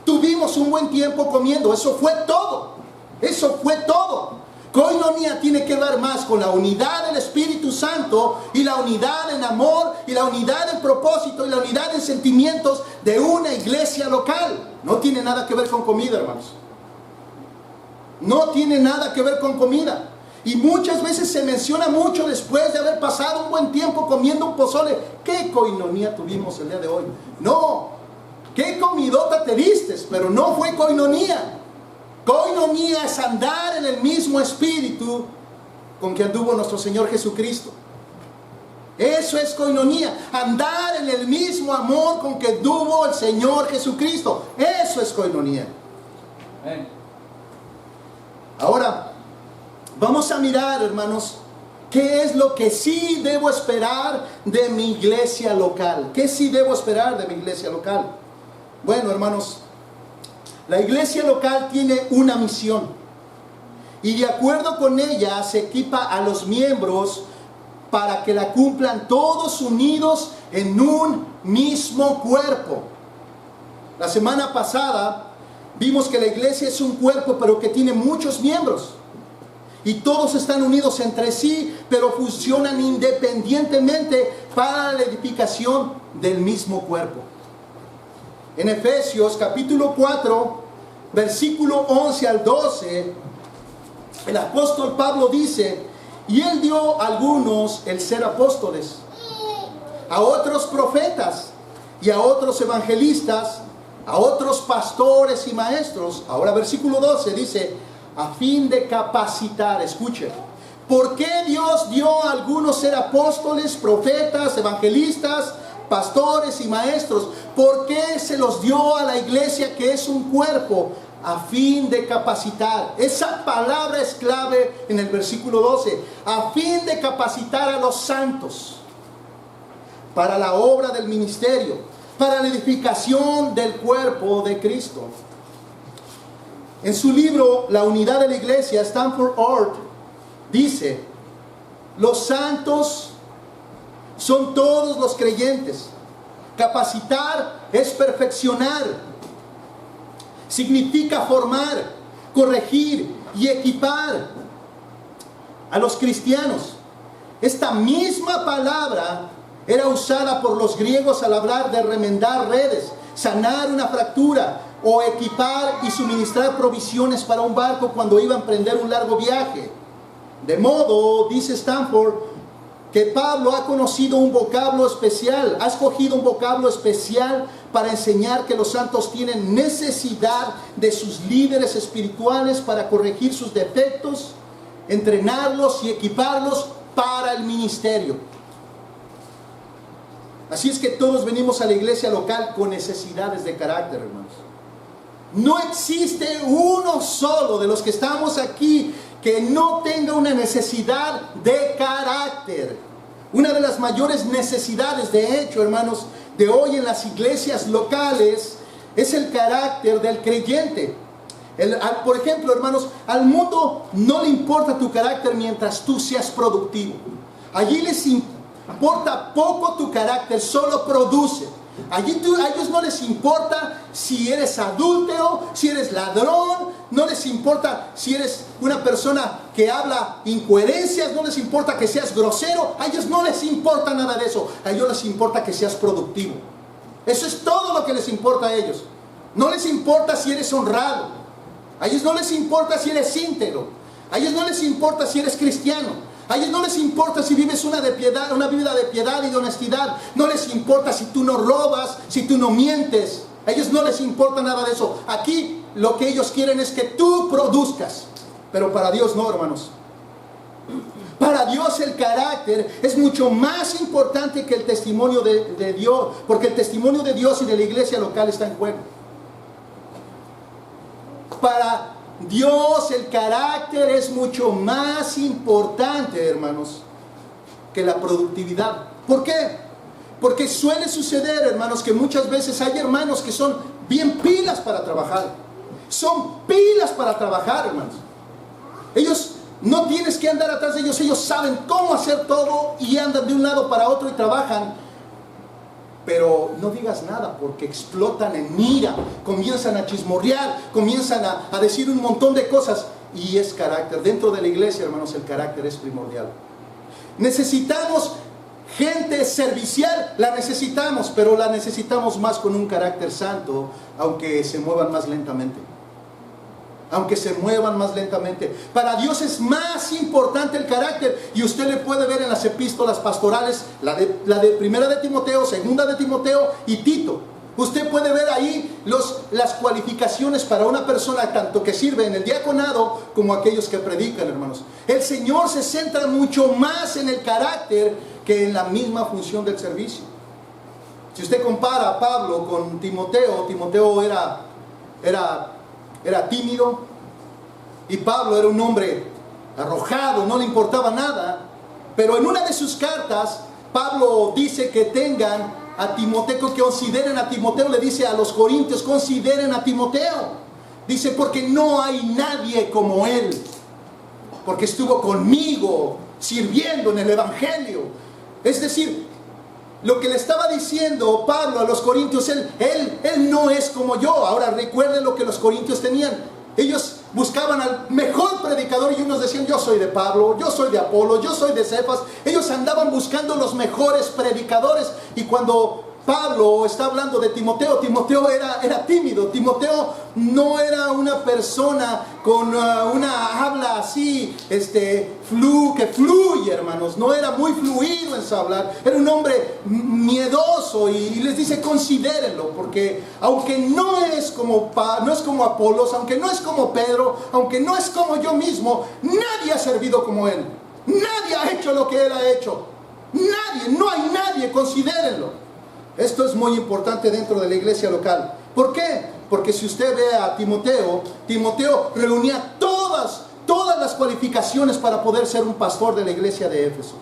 Tuvimos un buen tiempo comiendo, eso fue todo. Eso fue todo. Coinonía tiene que ver más con la unidad del Espíritu Santo y la unidad en amor y la unidad en propósito y la unidad en sentimientos de una iglesia local. No tiene nada que ver con comida, hermanos. No tiene nada que ver con comida. Y muchas veces se menciona mucho después de haber pasado un buen tiempo comiendo un pozole. ¿Qué coinonía tuvimos el día de hoy? No. ¿Qué comidota te distes? Pero no fue coinonía. Coinonía es andar en el mismo espíritu con que anduvo nuestro Señor Jesucristo. Eso es coinonía. Andar en el mismo amor con que anduvo el Señor Jesucristo. Eso es coinonía. Amén. Ahora, vamos a mirar, hermanos, qué es lo que sí debo esperar de mi iglesia local. ¿Qué sí debo esperar de mi iglesia local? Bueno, hermanos, la iglesia local tiene una misión. Y de acuerdo con ella se equipa a los miembros para que la cumplan todos unidos en un mismo cuerpo. La semana pasada vimos que la iglesia es un cuerpo, pero que tiene muchos miembros. Y todos están unidos entre sí, pero funcionan independientemente para la edificación del mismo cuerpo. En Efesios capítulo 4, versículo 11 al 12, el apóstol Pablo dice: y él dio a algunos el ser apóstoles, a otros profetas, y a otros evangelistas, a otros pastores y maestros. Ahora versículo 12 dice: a fin de capacitar. Escuchen, ¿por qué Dios dio a algunos ser apóstoles, profetas, evangelistas, pastores y maestros? ¿Por qué se los dio a la iglesia, que es un cuerpo? A fin de capacitar. Esa palabra es clave en el versículo 12. A fin de capacitar a los santos para la obra del ministerio, para la edificación del cuerpo de Cristo. En su libro La unidad de la iglesia, Stanford Ort dice: los santos son todos los creyentes. Capacitar es perfeccionar. Significa formar, corregir y equipar a los cristianos. Esta misma palabra era usada por los griegos al hablar de remendar redes, sanar una fractura o equipar y suministrar provisiones para un barco cuando iba a emprender un largo viaje. De modo, dice Stanford, que Pablo ha conocido un vocablo especial, ha escogido un vocablo especial para enseñar que los santos tienen necesidad de sus líderes espirituales para corregir sus defectos, entrenarlos y equiparlos para el ministerio. Así es que todos venimos a la iglesia local con necesidades de carácter, hermanos. No existe uno solo de los que estamos aquí que no tenga una necesidad de carácter. Una de las mayores necesidades, de hecho, hermanos, de hoy en las iglesias locales es el carácter del creyente. Por ejemplo, hermanos, al mundo no le importa tu carácter mientras tú seas productivo. Allí les importa poco tu carácter, solo produce. A ellos no les importa si eres adúltero, si eres ladrón, no les importa si eres una persona que habla incoherencias, no les importa que seas grosero, a ellos no les importa nada de eso, a ellos les importa que seas productivo. Eso es todo lo que les importa a ellos. No les importa si eres honrado. A ellos no les importa si eres íntegro. A ellos no les importa si eres cristiano. A ellos no les importa si vives una vida de piedad y de honestidad. No les importa si tú no robas, si tú no mientes. A ellos no les importa nada de eso. Aquí lo que ellos quieren es que tú produzcas. Pero para Dios no, hermanos. Para Dios el carácter es mucho más importante que el testimonio de Dios. Porque el testimonio de Dios y de la iglesia local está en juego. Para Dios el carácter es mucho más importante, hermanos, que la productividad. ¿Por qué? Porque suele suceder, hermanos, que muchas veces hay hermanos que son bien pilas para trabajar. Son pilas para trabajar, hermanos. Ellos, no tienes que andar atrás de ellos. Ellos saben cómo hacer todo y andan de un lado para otro y trabajan. Pero no digas nada porque explotan en ira, comienzan a chismorrear, comienzan a decir un montón de cosas. Y es carácter. Dentro de la iglesia, hermanos, el carácter es primordial. Necesitamos gente servicial, la necesitamos, pero la necesitamos más con un carácter santo, aunque se muevan más lentamente. Aunque se muevan más lentamente. Para Dios es más importante el carácter. Y usted le puede ver en las epístolas pastorales, la de primera de Timoteo, segunda de Timoteo y Tito. Usted puede ver ahí las cualificaciones para una persona, tanto que sirve en el diaconado como aquellos que predican, hermanos. El Señor se centra mucho más en el carácter que en la misma función del servicio. Si usted compara a Pablo con Timoteo, Timoteo era tímido y Pablo era un hombre arrojado, no le importaba nada. Pero en una de sus cartas Pablo dice que tengan a Timoteo, que consideren a Timoteo. Le dice a los corintios: consideren a Timoteo. Dice: porque no hay nadie como él, porque estuvo conmigo sirviendo en el evangelio. Es decir, lo que le estaba diciendo Pablo a los corintios, él no es como yo. Ahora recuerden lo que los corintios tenían. Ellos buscaban al mejor predicador y unos decían: yo soy de Pablo, yo soy de Apolo, yo soy de Cefas. Ellos andaban buscando los mejores predicadores. Y cuando Pablo está hablando de Timoteo, Timoteo era tímido. Timoteo no era una persona con una habla así, que fluye, hermanos. No era muy fluido en su hablar. Era un hombre miedoso y les dice: considérenlo, porque aunque no es como Apolos, aunque no es como Pedro, aunque no es como yo mismo, nadie ha servido como él. Nadie ha hecho lo que él ha hecho. Nadie, no hay nadie, considérenlo. Esto es muy importante dentro de la iglesia local. ¿Por qué? Porque si usted ve a Timoteo, Timoteo reunía todas las cualificaciones para poder ser un pastor de la iglesia de Éfeso.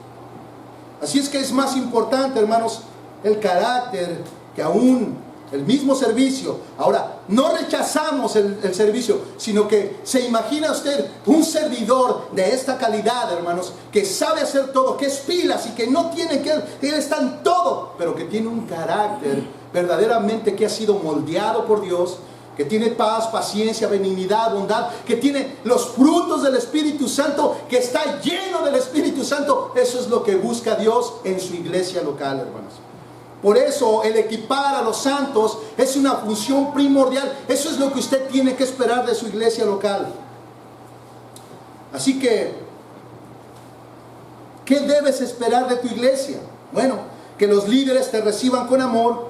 Así es que es más importante, hermanos, el carácter que aún el mismo servicio. Ahora, no rechazamos el servicio, sino que se imagina usted un servidor de esta calidad, hermanos, que sabe hacer todo, que es pilas y que no tiene que él está en todo, pero que tiene un carácter verdaderamente que ha sido moldeado por Dios, que tiene paz, paciencia, benignidad, bondad, que tiene los frutos del Espíritu Santo, que está lleno del Espíritu Santo. Eso es lo que busca Dios en su iglesia local, hermanos. Por eso el equipar a los santos es una función primordial. Eso es lo que usted tiene que esperar de su iglesia local. Así que, ¿qué debes esperar de tu iglesia? Bueno, que los líderes te reciban con amor,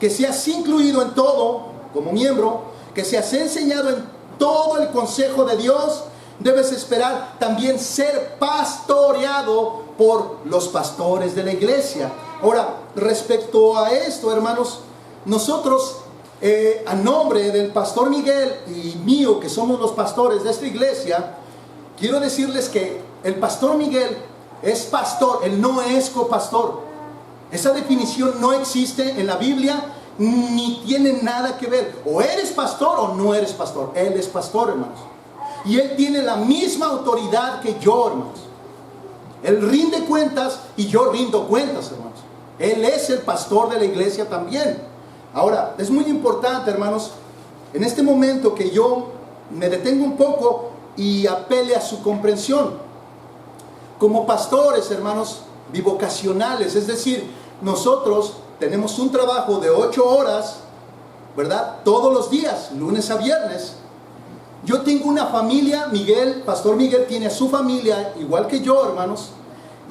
que seas incluido en todo como miembro, que seas enseñado en todo el consejo de Dios. Debes esperar también ser pastoreado por los pastores de la iglesia. Ahora, respecto a esto, hermanos, nosotros, a nombre del pastor Miguel y mío, que somos los pastores de esta iglesia, quiero decirles que el pastor Miguel es pastor, él no es copastor. Esa definición no existe en la Biblia, ni tiene nada que ver. O eres pastor o no eres pastor. Él es pastor, hermanos. Y él tiene la misma autoridad que yo, hermanos. Él rinde cuentas y yo rindo cuentas, hermanos. Él es el pastor de la iglesia también. Ahora, es muy importante, hermanos, en este momento que yo me detengo un poco y apele a su comprensión. Como pastores, hermanos, bivocacionales, es decir, nosotros tenemos un trabajo de 8 horas ¿verdad? Todos los días, lunes a viernes. Yo tengo una familia, Miguel, Pastor Miguel tiene a su familia, igual que yo, hermanos,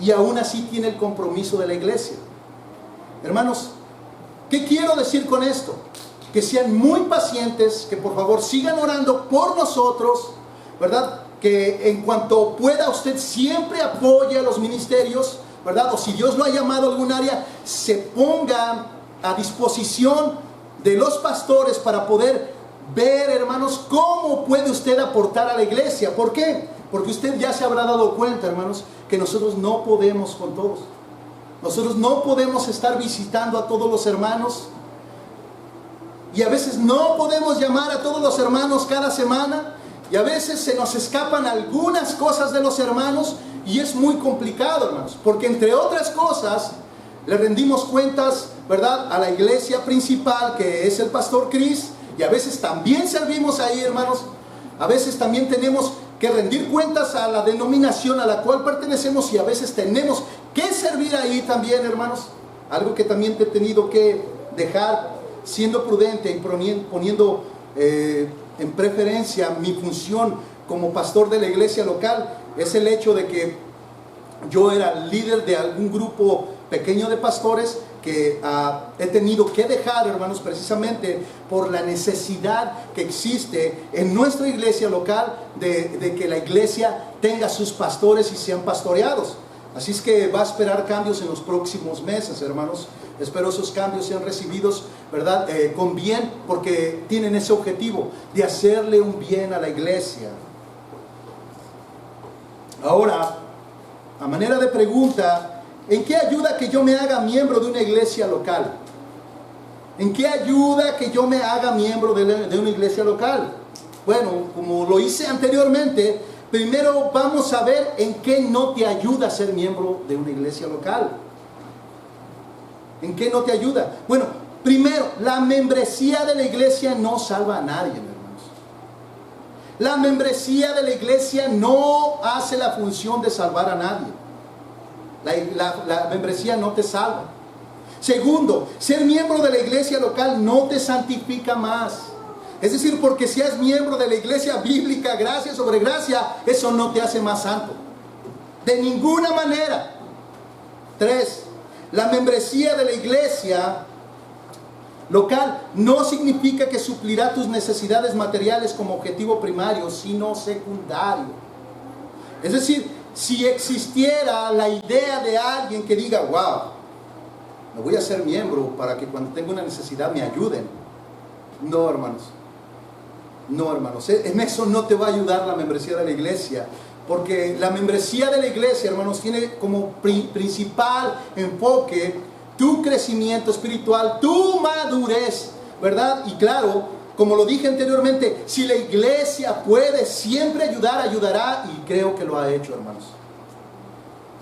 y aún así tiene el compromiso de la iglesia. Hermanos, ¿qué quiero decir con esto? Que sean muy pacientes, que por favor sigan orando por nosotros, ¿verdad? Que en cuanto pueda usted siempre apoye a los ministerios, ¿verdad? O si Dios lo ha llamado a algún área, se ponga a disposición de los pastores para poder ver, hermanos, cómo puede usted aportar a la iglesia. ¿Por qué? Porque usted ya se habrá dado cuenta, hermanos, que nosotros no podemos con todos. Nosotros no podemos estar visitando a todos los hermanos. Y a veces no podemos llamar a todos los hermanos cada semana. Y a veces se nos escapan algunas cosas de los hermanos. Y es muy complicado, hermanos. Porque entre otras cosas, le rendimos cuentas, ¿verdad?, a la iglesia principal, que es el Pastor Chris. Y a veces también servimos ahí, hermanos. A veces también tenemos que rendir cuentas a la denominación a la cual pertenecemos. Y a veces tenemos que servir ahí también, hermanos. Algo que también he tenido que dejar, siendo prudente y poniendo en preferencia mi función como pastor de la iglesia local, es el hecho de que yo era líder de algún grupo pequeño de pastores que he tenido que dejar, hermanos, precisamente por la necesidad que existe en nuestra iglesia local de que la iglesia tenga sus pastores y sean pastoreados. Así es que va a esperar cambios en los próximos meses, hermanos. Espero esos cambios sean recibidos, ¿verdad?, con bien, porque tienen ese objetivo de hacerle un bien a la iglesia. Ahora, a manera de pregunta, ¿en qué ayuda que yo me haga miembro de una iglesia local? ¿En qué ayuda que yo me haga miembro de una iglesia local? Bueno, como lo hice anteriormente, primero vamos a ver en qué no te ayuda a ser miembro de una iglesia local. ¿En qué no te ayuda? Bueno, primero, la membresía de la iglesia no salva a nadie, hermanos. La membresía de la iglesia no hace la función de salvar a nadie. La membresía no te salva. Segundo, ser miembro de la iglesia local no te santifica más. Es decir, porque seas miembro de la iglesia bíblica, gracia sobre gracia, eso no te hace más santo. De ninguna manera. 3. La membresía de la iglesia local no significa que suplirá tus necesidades materiales como objetivo primario, sino secundario. Es decir, si existiera la idea de alguien que diga, wow, me voy a hacer miembro para que cuando tenga una necesidad me ayuden. No, hermanos. No, hermanos. En eso no te va a ayudar la membresía de la iglesia. Porque la membresía de la iglesia, hermanos, tiene como principal enfoque tu crecimiento espiritual, tu madurez, ¿verdad? Y claro, como lo dije anteriormente, si la iglesia puede siempre ayudar, ayudará, y creo que lo ha hecho, hermanos.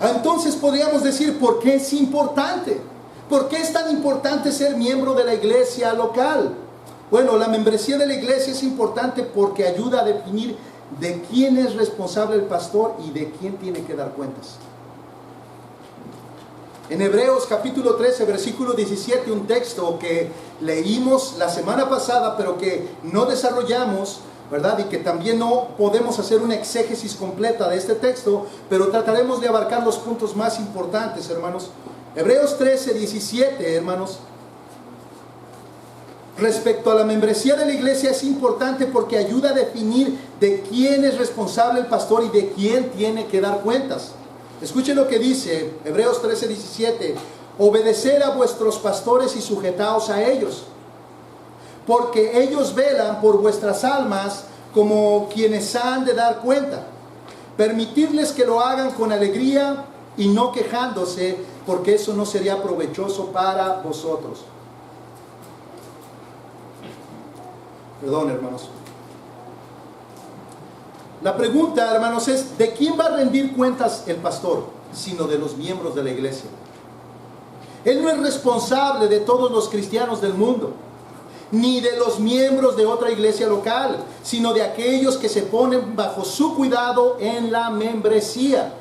Entonces podríamos decir, ¿por qué es importante? ¿Por qué es tan importante ser miembro de la iglesia local? Bueno, la membresía de la iglesia es importante porque ayuda a definir de quién es responsable el pastor y de quién tiene que dar cuentas. En Hebreos capítulo 13, versículo 17, un texto que leímos la semana pasada, pero que no desarrollamos, ¿verdad? Y que también no podemos hacer una exégesis completa de este texto, pero trataremos de abarcar los puntos más importantes, hermanos. Hebreos 13, 17, hermanos. Respecto a la membresía de la iglesia es importante porque ayuda a definir de quién es responsable el pastor y de quién tiene que dar cuentas. Escuchen lo que dice Hebreos 13, 17. Obedecer a vuestros pastores y sujetaos a ellos, porque ellos velan por vuestras almas como quienes han de dar cuenta. Permitirles que lo hagan con alegría y no quejándose, porque eso no sería provechoso para vosotros. Perdón, hermanos. La pregunta, hermanos, es: ¿de quién va a rendir cuentas el pastor? Sino de los miembros de la iglesia. Él no es responsable de todos los cristianos del mundo, ni de los miembros de otra iglesia local, sino de aquellos que se ponen bajo su cuidado en la membresía.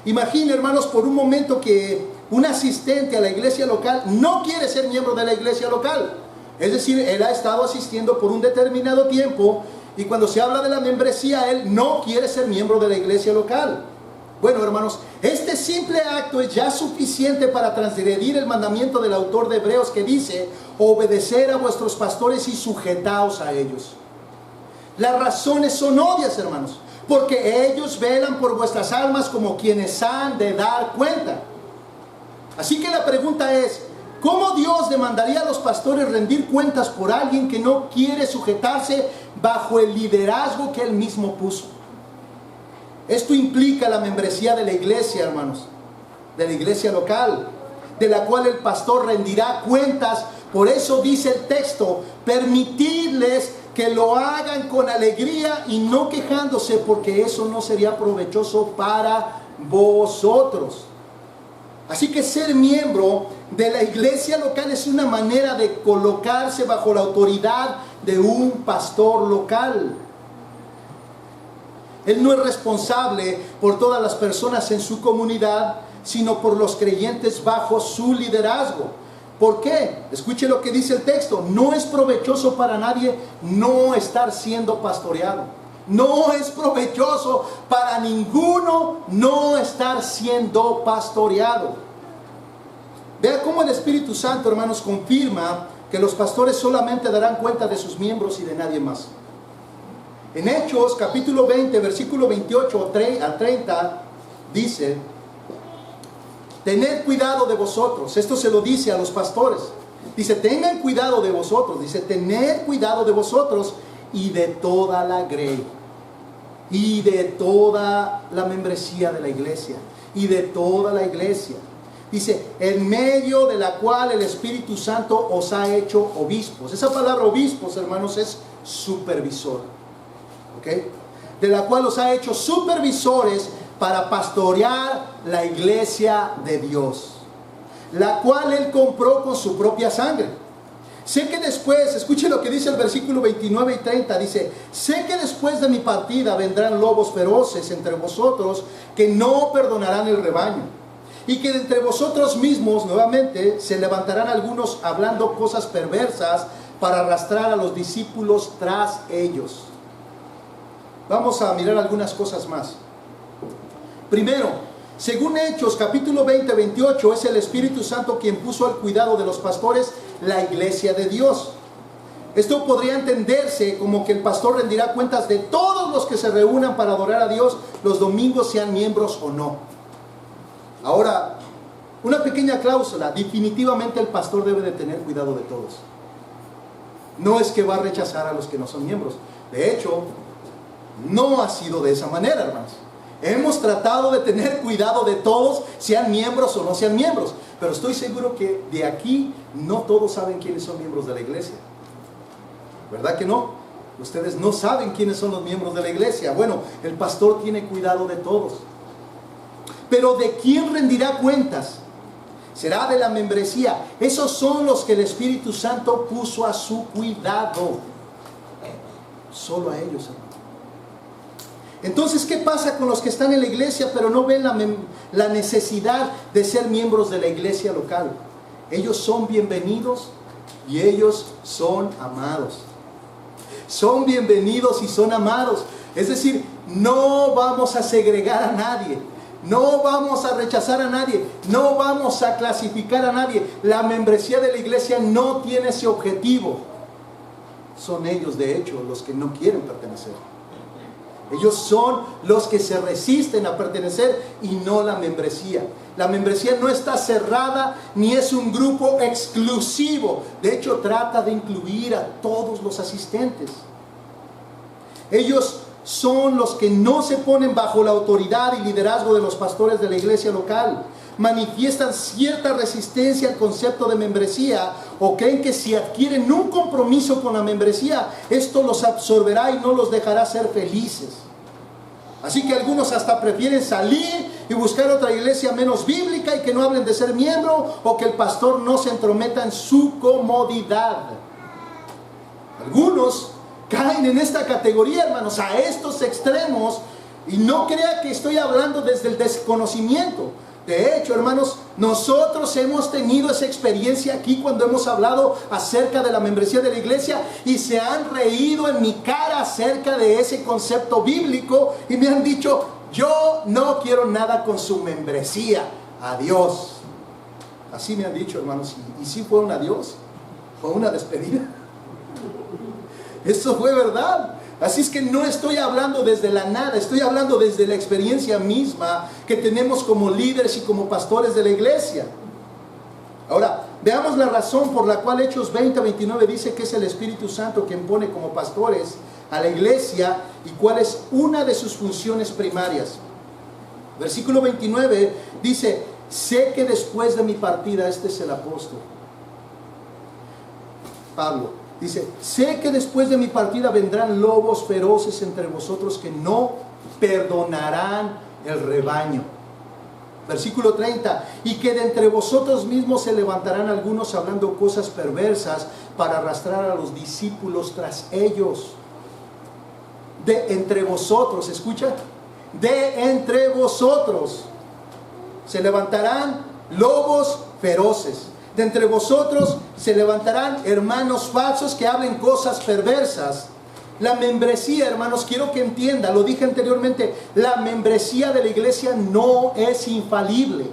Imagine, hermanos, por un momento que un asistente a la iglesia local no quiere ser miembro de la iglesia local. Es decir, él ha estado asistiendo por un determinado tiempo y cuando se habla de la membresía, él no quiere ser miembro de la iglesia local. Bueno, hermanos, este simple acto es ya suficiente para transgredir el mandamiento del autor de Hebreos que dice: obedecer a vuestros pastores y sujetaos a ellos. Las razones son obvias, hermanos, porque ellos velan por vuestras almas como quienes han de dar cuenta. Así que la pregunta es: ¿cómo Dios demandaría a los pastores rendir cuentas por alguien que no quiere sujetarse bajo el liderazgo que él mismo puso? Esto implica la membresía de la iglesia, hermanos, de la iglesia local, de la cual el pastor rendirá cuentas. Por eso dice el texto: permitidles que lo hagan con alegría y no quejándose, porque eso no sería provechoso para vosotros. Así que ser miembro de la iglesia local es una manera de colocarse bajo la autoridad de un pastor local. Él no es responsable por todas las personas en su comunidad, sino por los creyentes bajo su liderazgo. ¿Por qué? Escuche lo que dice el texto: no es provechoso para nadie no estar siendo pastoreado. No es provechoso para ninguno no estar siendo pastoreado. Vea cómo el Espíritu Santo, hermanos, confirma que los pastores solamente darán cuenta de sus miembros y de nadie más. En Hechos capítulo 20, versículo 28 al 30, dice: tened cuidado de vosotros. Esto se lo dice a los pastores. Dice: tengan cuidado de vosotros. Dice: tened cuidado de vosotros y de toda la grey, y de toda la membresía de la iglesia, y de toda la iglesia. Dice: en medio de la cual el Espíritu Santo os ha hecho obispos. Esa palabra obispos, hermanos, es supervisor. ¿Ok? De la cual os ha hecho supervisores para pastorear la iglesia de Dios, la cual él compró con su propia sangre. Sé que después, escuche lo que dice el versículo 29 y 30, dice: sé que después de mi partida vendrán lobos feroces entre vosotros que no perdonarán el rebaño, y que de entre vosotros mismos nuevamente se levantarán algunos hablando cosas perversas para arrastrar a los discípulos tras ellos. Vamos a mirar algunas cosas más. Primero, según Hechos capítulo 20, 28, es el Espíritu Santo quien puso al cuidado de los pastores la iglesia de Dios. Esto podría entenderse como que el pastor rendirá cuentas de todos los que se reúnan para adorar a Dios los domingos, sean miembros o no. Ahora, una pequeña cláusula: definitivamente el pastor debe de tener cuidado de todos. No es que va a rechazar a los que no son miembros. De hecho, no ha sido de esa manera, hermanos. Hemos tratado de tener cuidado de todos, sean miembros o no sean miembros. Pero estoy seguro que de aquí no todos saben quiénes son miembros de la iglesia. ¿Verdad que no? Ustedes no saben quiénes son los miembros de la iglesia. Bueno, el pastor tiene cuidado de todos. Pero ¿de quién rendirá cuentas? Será de la membresía. Esos son los que el Espíritu Santo puso a su cuidado. Solo a ellos, hermanos. Entonces, ¿qué pasa con los que están en la iglesia pero no ven la necesidad de ser miembros de la iglesia local? Ellos son bienvenidos y ellos son amados. Son bienvenidos y son amados. Es decir, no vamos a segregar a nadie. No vamos a rechazar a nadie. No vamos a clasificar a nadie. La membresía de la iglesia no tiene ese objetivo. Son ellos, de hecho, los que no quieren pertenecer. Ellos son los que se resisten a pertenecer y no la membresía. La membresía no está cerrada ni es un grupo exclusivo. De hecho, trata de incluir a todos los asistentes. Ellos son los que no se ponen bajo la autoridad y liderazgo de los pastores de la iglesia local. Manifiestan cierta resistencia al concepto de membresía o creen que si adquieren un compromiso con la membresía, esto los absorberá y no los dejará ser felices. Así que algunos hasta prefieren salir y buscar otra iglesia menos bíblica y que no hablen de ser miembro o que el pastor no se entrometa en su comodidad. Algunos caen en esta categoría, hermanos, a estos extremos, y no crea que estoy hablando desde el desconocimiento. De hecho, hermanos, nosotros hemos tenido esa experiencia aquí cuando hemos hablado acerca de la membresía de la iglesia y se han reído en mi cara acerca de ese concepto bíblico y me han dicho, yo no quiero nada con su membresía, adiós. Así me han dicho, hermanos, y sí fue un adiós, fue una despedida. Eso fue verdad. Así es que no estoy hablando desde la nada, estoy hablando desde la experiencia misma que tenemos como líderes y como pastores de la iglesia. Ahora, veamos la razón por la cual Hechos 20:29 dice que es el Espíritu Santo quien pone como pastores a la iglesia y cuál es una de sus funciones primarias. Versículo 29 dice, sé que después de mi partida, este es el apóstol Pablo, dice, sé que después de mi partida vendrán lobos feroces entre vosotros que no perdonarán el rebaño. Versículo 30, y que de entre vosotros mismos se levantarán algunos hablando cosas perversas para arrastrar a los discípulos tras ellos. De entre vosotros, ¿escucha? De entre vosotros se levantarán lobos feroces. De entre vosotros se levantarán hermanos falsos que hablen cosas perversas. La membresía, hermanos, quiero que entienda, lo dije anteriormente, la membresía de la iglesia no es infalible.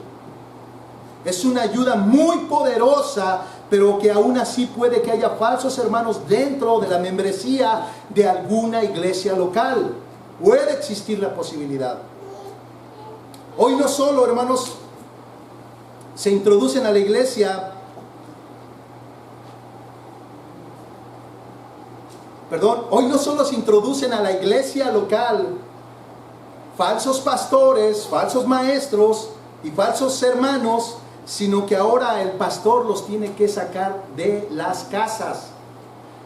Es una ayuda muy poderosa, pero que aún así puede que haya falsos hermanos dentro de la membresía de alguna iglesia local. Puede existir la posibilidad. Hoy no solo, hermanos, se introducen a la iglesia, hoy no solo se introducen a la iglesia local falsos pastores, falsos maestros y falsos hermanos, sino que ahora el pastor los tiene que sacar de las casas.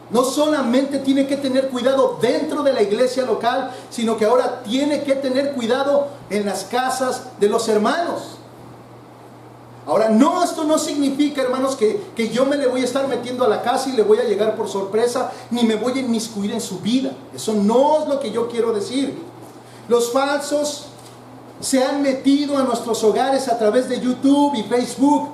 No solamente tiene que tener cuidado dentro de la iglesia local, sino que ahora tiene que tener cuidado en las casas de los hermanos. Ahora, esto no significa, hermanos, que yo me le voy a estar metiendo a la casa y le voy a llegar por sorpresa, ni me voy a inmiscuir en su vida. Eso no es lo que yo quiero decir. Los falsos se han metido a nuestros hogares a través de YouTube y Facebook.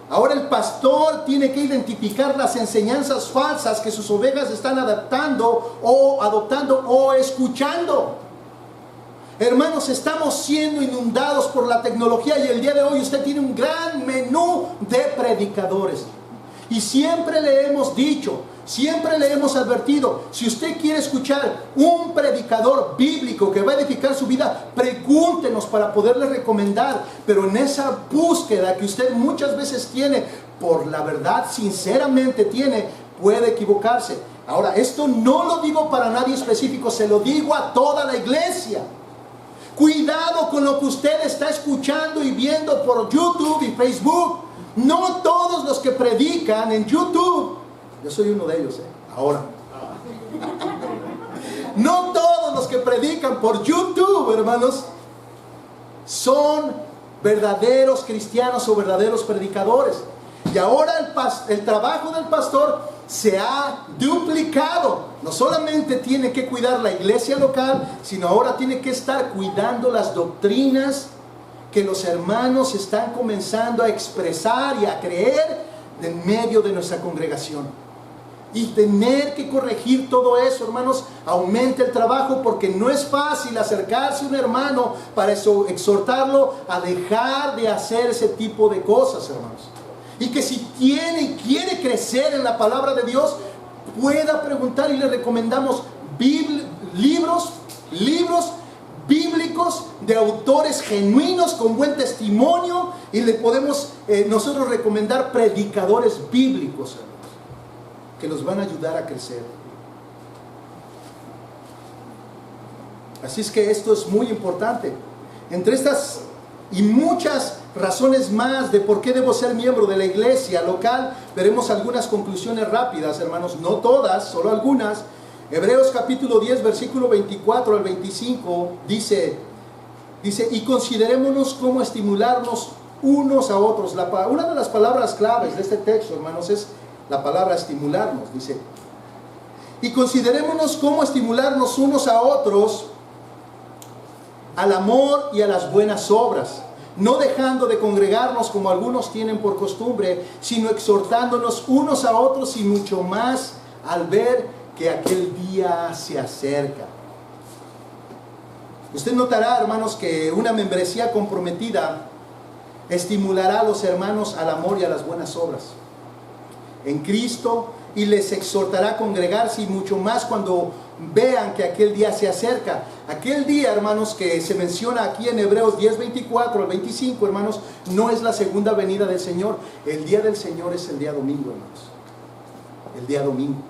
Ahora el pastor tiene que identificar las enseñanzas falsas que sus ovejas están adoptando o escuchando. Hermanos, estamos siendo inundados por la tecnología y el día de hoy usted tiene un gran menú de predicadores. Y siempre le hemos dicho, siempre le hemos advertido, si usted quiere escuchar un predicador bíblico que va a edificar su vida, pregúntenos para poderle recomendar. Pero en esa búsqueda que usted muchas veces tiene, por la verdad, sinceramente tiene, puede equivocarse. Ahora, esto no lo digo para nadie específico, se lo digo a toda la iglesia. Cuidado con lo que usted está escuchando y viendo por YouTube y Facebook. No todos los que predican en YouTube, yo soy uno de ellos, ahora. No todos los que predican por YouTube, hermanos, son verdaderos cristianos o verdaderos predicadores. Y ahora el trabajo del pastor se ha duplicado. No solamente tiene que cuidar la iglesia local, sino ahora tiene que estar cuidando las doctrinas que los hermanos están comenzando a expresar y a creer en medio de nuestra congregación. Y tener que corregir todo eso, hermanos, aumenta el trabajo, porque no es fácil acercarse a un hermano para eso, exhortarlo a dejar de hacer ese tipo de cosas, hermanos. Y que si tiene y quiere crecer en la palabra de Dios, pueda preguntar, y le recomendamos libros bíblicos de autores genuinos con buen testimonio, y le podemos nosotros recomendar predicadores bíblicos, hermanos, que los van a ayudar a crecer. Así es que esto es muy importante. Entre estas y muchas razones más de por qué debo ser miembro de la iglesia local, veremos algunas conclusiones rápidas, hermanos, no todas, solo algunas. Hebreos capítulo 10, versículo 24 al 25, dice, y considerémonos cómo estimularnos unos a otros. Una de las palabras claves de este texto, hermanos, es la palabra estimularnos. Dice, y considerémonos cómo estimularnos unos a otros al amor y a las buenas obras, no dejando de congregarnos como algunos tienen por costumbre, sino exhortándonos unos a otros y mucho más al ver que aquel día se acerca. Usted notará, hermanos, que una membresía comprometida estimulará a los hermanos al amor y a las buenas obras en Cristo, y les exhortará a congregarse, y mucho más cuando vean que aquel día se acerca. Aquel día, hermanos, que se menciona aquí en Hebreos 10, 24 al 25, hermanos, no es la segunda venida del Señor. El día del Señor es el día domingo, hermanos. El día domingo.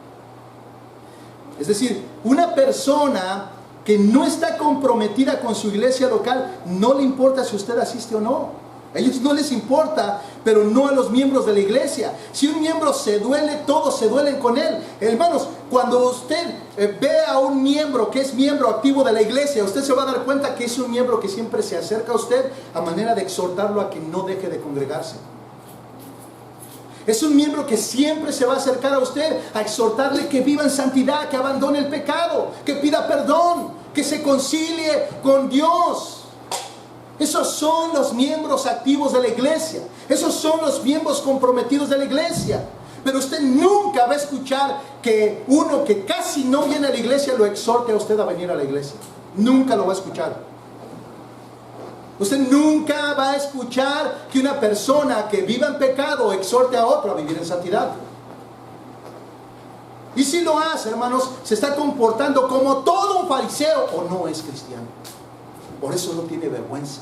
Es decir, una persona que no está comprometida con su iglesia local, no le importa si usted asiste o no. A ellos no les importa, pero no a los miembros de la iglesia. Si un miembro se duele, todos se duelen con él. Hermanos, cuando usted ve a un miembro que es miembro activo de la iglesia, usted se va a dar cuenta que es un miembro que siempre se acerca a usted a manera de exhortarlo a que no deje de congregarse. Es un miembro que siempre se va a acercar a usted a exhortarle que viva en santidad, que abandone el pecado, que pida perdón, que se concilie con Dios. Esos son los miembros activos de la iglesia. Esos son los miembros comprometidos de la iglesia. Pero usted nunca va a escuchar que uno que casi no viene a la iglesia lo exhorte a usted a venir a la iglesia. Nunca lo va a escuchar. Usted nunca va a escuchar que una persona que viva en pecado exhorte a otro a vivir en santidad. Y si lo hace, hermanos, se está comportando como todo un fariseo o no es cristiano. Por eso no tiene vergüenza.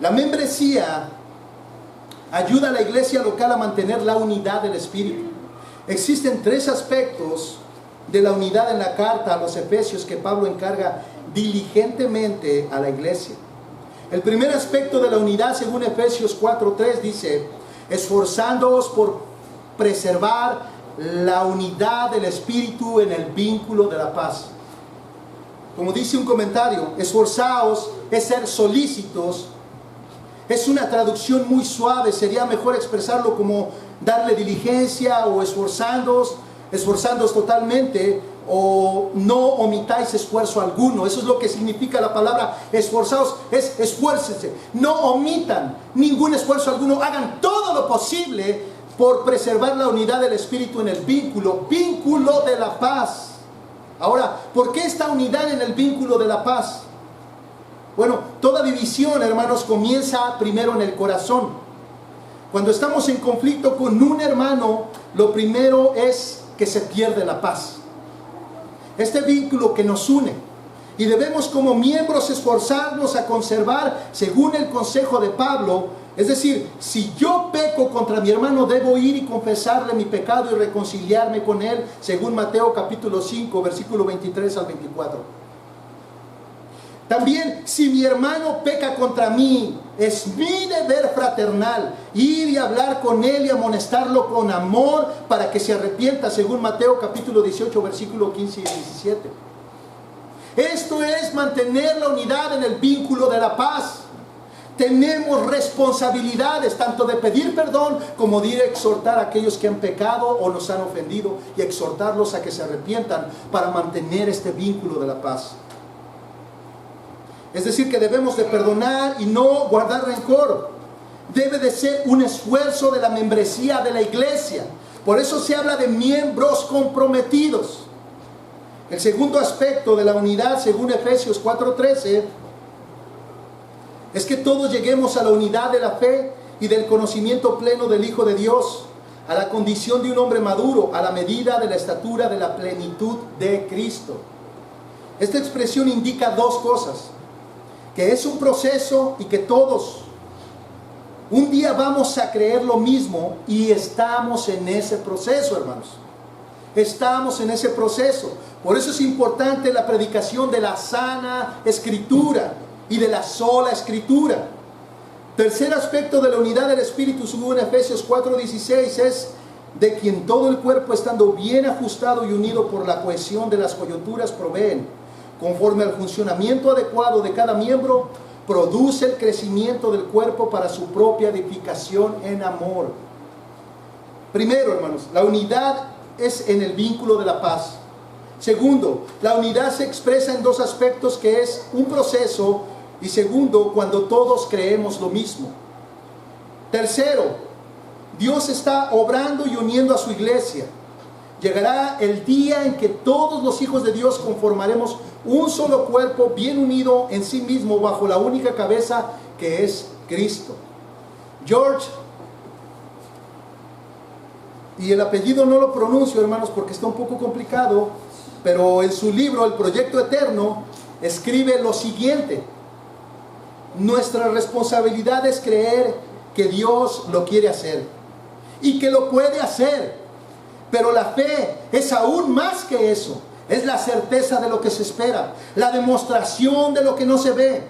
La membresía ayuda a la iglesia local a mantener la unidad del Espíritu. Existen 3 aspectos de la unidad en la carta a los Efesios que Pablo encarga diligentemente a la iglesia. El primer aspecto de la unidad, según Efesios 4:3, dice: esforzándoos por preservar la unidad del Espíritu en el vínculo de la paz. Como dice un comentario, esforzaos es ser solícitos. Es una traducción muy suave, sería mejor expresarlo como darle diligencia o esforzándoos totalmente, o no omitáis esfuerzo alguno. Eso es lo que significa la palabra esforzaos, es esfuércense, no omitan ningún esfuerzo alguno, hagan todo lo posible por preservar la unidad del Espíritu en el vínculo de la paz. Ahora, ¿por qué esta unidad en el vínculo de la paz? Bueno, toda división, hermanos, comienza primero en el corazón. Cuando estamos en conflicto con un hermano, lo primero es que se pierde la paz. Este vínculo que nos une. Y debemos como miembros esforzarnos a conservar, según el consejo de Pablo. Es decir, si yo peco contra mi hermano, debo ir y confesarle mi pecado y reconciliarme con él, según Mateo capítulo 5, versículo 23 al 24. También, si mi hermano peca contra mí, es mi deber fraternal ir y hablar con él y amonestarlo con amor para que se arrepienta, según Mateo capítulo 18, versículo 15 y 17. Esto es mantener la unidad en el vínculo de la paz. Tenemos responsabilidades tanto de pedir perdón como de ir a exhortar a aquellos que han pecado o nos han ofendido y exhortarlos a que se arrepientan para mantener este vínculo de la paz. Es decir, que debemos de perdonar y no guardar rencor. Debe de ser un esfuerzo de la membresía de la iglesia. Por eso se habla de miembros comprometidos. El segundo aspecto de la unidad, según Efesios 4:13, es que todos lleguemos a la unidad de la fe y del conocimiento pleno del Hijo de Dios, a la condición de un hombre maduro, a la medida de la estatura de la plenitud de Cristo. Esta expresión indica 2 cosas: que es un proceso y que todos un día vamos a creer lo mismo, y estamos en ese proceso, hermanos. Estamos en ese proceso. Por eso es importante la predicación de la sana escritura y de la sola escritura. Tercer aspecto de la unidad del Espíritu, según Efesios 4:16, es de quien todo el cuerpo, estando bien ajustado y unido por la cohesión de las coyunturas, proveen, conforme al funcionamiento adecuado de cada miembro, produce el crecimiento del cuerpo para su propia edificación en amor. Primero, hermanos, la unidad es en el vínculo de la paz. Segundo, la unidad se expresa en dos aspectos, que es un proceso, y segundo, cuando todos creemos lo mismo. Tercero, Dios está obrando y uniendo a su iglesia. Llegará el día en que todos los hijos de Dios conformaremos un solo cuerpo bien unido en sí mismo bajo la única cabeza que es Cristo. George, y el apellido no lo pronuncio, hermanos, porque está un poco complicado, pero en su libro El Proyecto Eterno escribe lo siguiente: nuestra responsabilidad es creer que Dios lo quiere hacer y que lo puede hacer. Pero la fe es aún más que eso. Es la certeza de lo que se espera, la demostración de lo que no se ve.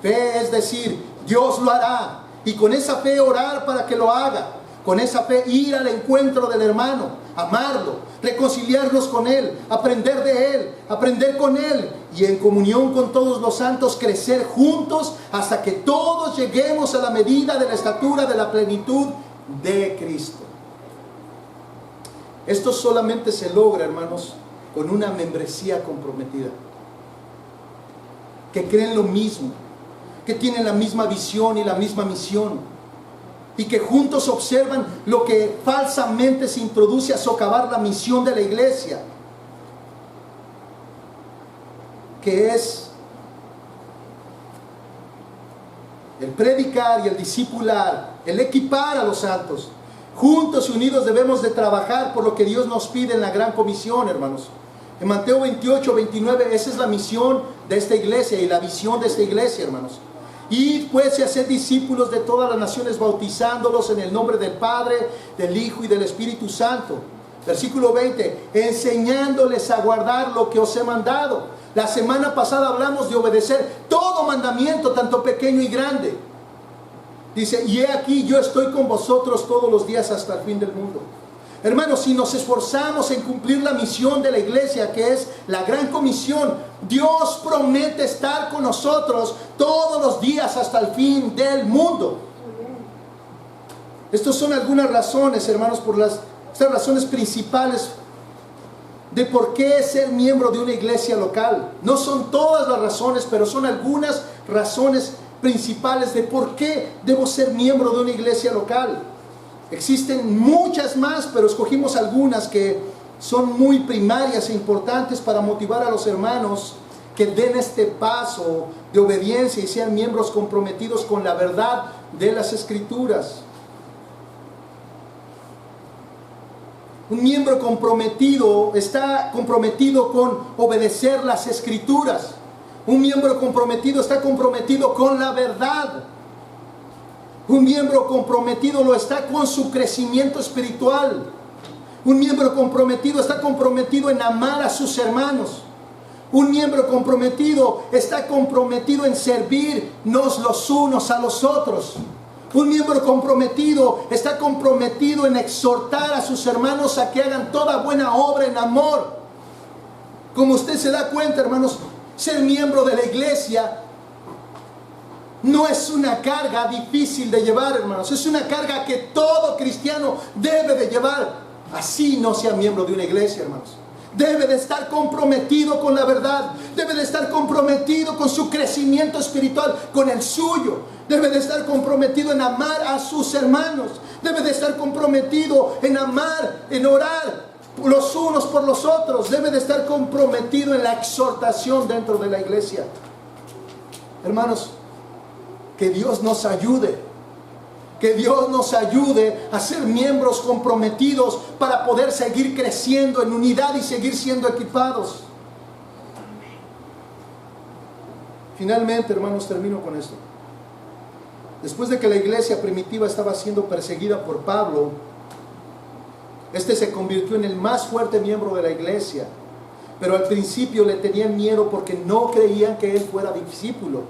Fe es decir, Dios lo hará, y con esa fe orar para que lo haga. Con esa fe ir al encuentro del hermano, amarlo, reconciliarnos con Él, aprender de Él, aprender con Él, y en comunión con todos los santos crecer juntos hasta que todos lleguemos a la medida de la estatura de la plenitud de Cristo. Esto solamente se logra, hermanos, con una membresía comprometida, que creen lo mismo, que tienen la misma visión y la misma misión, y que juntos observan lo que falsamente se introduce a socavar la misión de la iglesia, que es el predicar y el discipular, el equipar a los santos. Juntos y unidos debemos de trabajar por lo que Dios nos pide en la gran comisión, hermanos. En Mateo 28, 29, esa es la misión de esta iglesia y la visión de esta iglesia, hermanos. Id pues y haced discípulos de todas las naciones, bautizándolos en el nombre del Padre, del Hijo y del Espíritu Santo. Versículo 20, enseñándoles a guardar lo que os he mandado. La semana pasada hablamos de obedecer todo mandamiento, tanto pequeño y grande. Dice, y he aquí yo estoy con vosotros todos los días hasta el fin del mundo. Hermanos, si nos esforzamos en cumplir la misión de la iglesia, que es la gran comisión, Dios promete estar con nosotros todos los días hasta el fin del mundo. Estas son algunas razones, hermanos, estas razones principales de por qué ser miembro de una iglesia local. No son todas las razones, pero son algunas razones principales de por qué debo ser miembro de una iglesia local. Existen muchas más, pero escogimos algunas que son muy primarias e importantes para motivar a los hermanos que den este paso de obediencia y sean miembros comprometidos con la verdad de las Escrituras. Un miembro comprometido está comprometido con obedecer las Escrituras. Un miembro comprometido está comprometido con la verdad. Un miembro comprometido lo está con su crecimiento espiritual. Un miembro comprometido está comprometido en amar a sus hermanos. Un miembro comprometido está comprometido en servirnos los unos a los otros. Un miembro comprometido está comprometido en exhortar a sus hermanos a que hagan toda buena obra en amor. Como usted se da cuenta, hermanos, ser miembro de la iglesia no es una carga difícil de llevar, hermanos. Es una carga que todo cristiano debe de llevar. Así no sea miembro de una iglesia, hermanos. Debe de estar comprometido con la verdad. Debe de estar comprometido con su crecimiento espiritual, con el suyo. Debe de estar comprometido en amar a sus hermanos. Debe de estar comprometido en amar, en orar los unos por los otros. Debe de estar comprometido en la exhortación dentro de la iglesia. Hermanos, que Dios nos ayude. Que Dios nos ayude a ser miembros comprometidos para poder seguir creciendo en unidad y seguir siendo equipados. Finalmente, hermanos, termino con esto. Después de que la iglesia primitiva estaba siendo perseguida por Pablo, este se convirtió en el más fuerte miembro de la iglesia. Pero al principio le tenían miedo porque no creían que él fuera discípulo.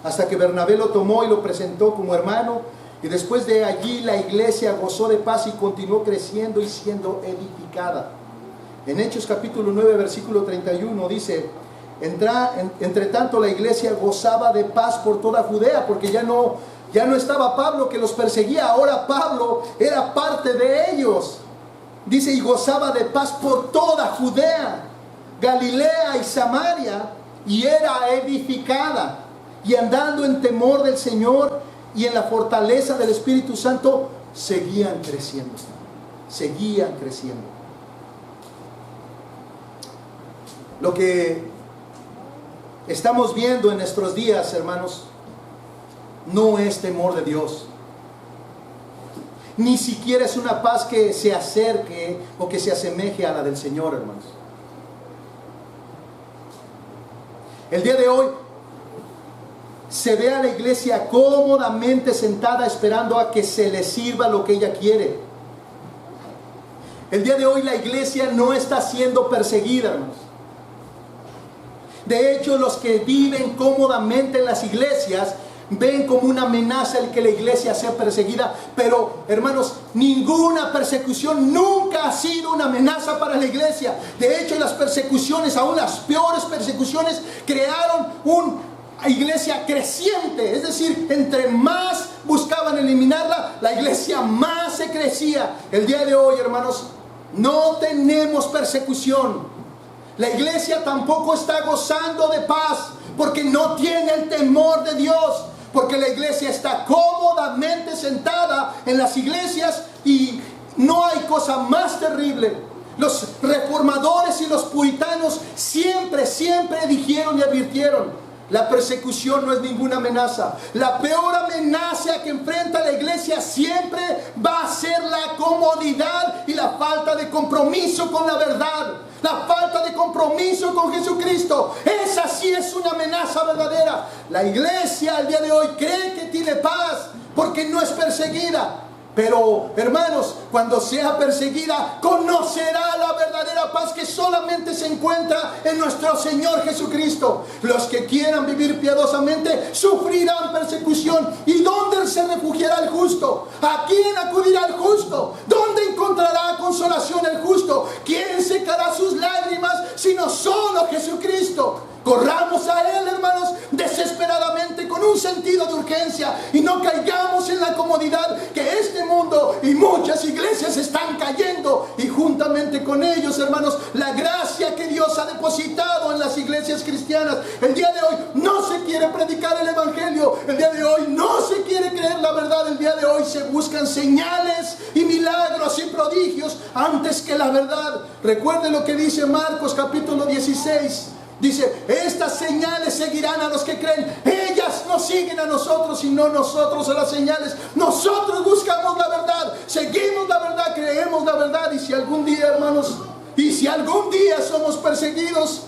Hasta que Bernabé lo tomó y lo presentó como hermano. Y después de allí la iglesia gozó de paz y continuó creciendo y siendo edificada. En Hechos capítulo 9 versículo 31 dice: entre tanto la iglesia gozaba de paz por toda Judea, porque ya no estaba Pablo que los perseguía, ahora Pablo era parte de ellos. Dice, y gozaba de paz por toda Judea. Galilea y Samaria, y era edificada, y andando en temor del Señor y en la fortaleza del Espíritu Santo, seguían creciendo. Seguían creciendo. Lo que estamos viendo en nuestros días, hermanos, no es temor de Dios. Ni siquiera es una paz que se acerque o que se asemeje a la del Señor, hermanos. El día de hoy se ve a la iglesia cómodamente sentada esperando a que se le sirva lo que ella quiere. El día de hoy la iglesia no está siendo perseguida, hermanos. De hecho, los que viven cómodamente en las iglesias ven como una amenaza el que la iglesia sea perseguida. Pero, hermanos, ninguna persecución nunca ha sido una amenaza para la iglesia. De hecho, las persecuciones, aún las peores persecuciones, crearon una iglesia creciente. Es decir, entre más buscaban eliminarla, la iglesia más se crecía. El día de hoy, hermanos, no tenemos persecución. La iglesia tampoco está gozando de paz porque no tiene el temor de Dios. Porque la iglesia está cómodamente sentada en las iglesias y no hay cosa más terrible. Los reformadores y los puritanos siempre dijeron y advirtieron: la persecución no es ninguna amenaza. La peor amenaza que enfrenta la iglesia siempre va a ser la comodidad y la falta de compromiso con la verdad. La falta de compromiso con Jesucristo. Esa sí es una amenaza verdadera. La iglesia al día de hoy cree que tiene paz porque no es perseguida. Pero, hermanos, cuando sea perseguida, conocerá la verdadera paz que solamente se encuentra en nuestro Señor Jesucristo. Los que quieran vivir piadosamente sufrirán persecución. ¿Y dónde se refugiará el justo? ¿A quién acudirá el justo? ¿Dónde encontrará consolación el justo? ¿Quién secará sus lágrimas sino solo Jesucristo? Corramos a Él, hermanos, desesperadamente, con un sentido de urgencia, y no caigamos en la comodidad que este mundo y muchas iglesias están cayendo, y juntamente con ellos, hermanos, la gracia que Dios ha depositado en las iglesias cristianas. El día de hoy no se quiere predicar el evangelio, el día de hoy no se quiere creer la verdad, el día de hoy se buscan señales y milagros y prodigios antes que la verdad. Recuerden lo que dice Marcos capítulo 16. Dice: estas señales seguirán a los que creen. Ellas nos siguen a nosotros y no nosotros a las señales. Nosotros buscamos la verdad, seguimos la verdad, creemos la verdad. Y si algún día, hermanos, somos perseguidos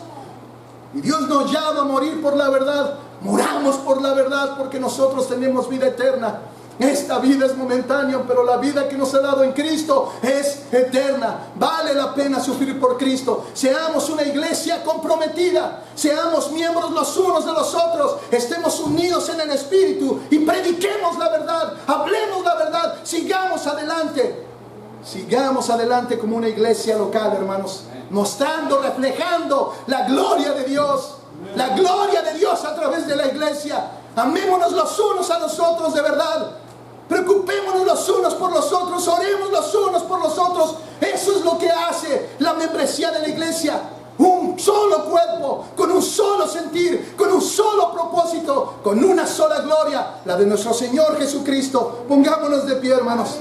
y Dios nos llama a morir por la verdad, moramos por la verdad, porque nosotros tenemos vida eterna. Esta vida es momentánea, pero la vida que nos ha dado en Cristo es eterna. Vale la pena sufrir por Cristo. Seamos una iglesia comprometida. Seamos miembros los unos de los otros. Estemos unidos en el Espíritu y prediquemos la verdad. Hablemos la verdad. Sigamos adelante. Sigamos adelante como una iglesia local, hermanos. Mostrando, reflejando la gloria de Dios. La gloria de Dios a través de la iglesia. Amémonos los unos a los otros de verdad. Preocupémonos los unos por los otros. Oremos los unos por los otros. Eso es lo que hace la membresía de la iglesia. Un solo cuerpo, con un solo sentir, con un solo propósito, con una sola gloria, la de nuestro Señor Jesucristo. Pongámonos de pie, hermanos.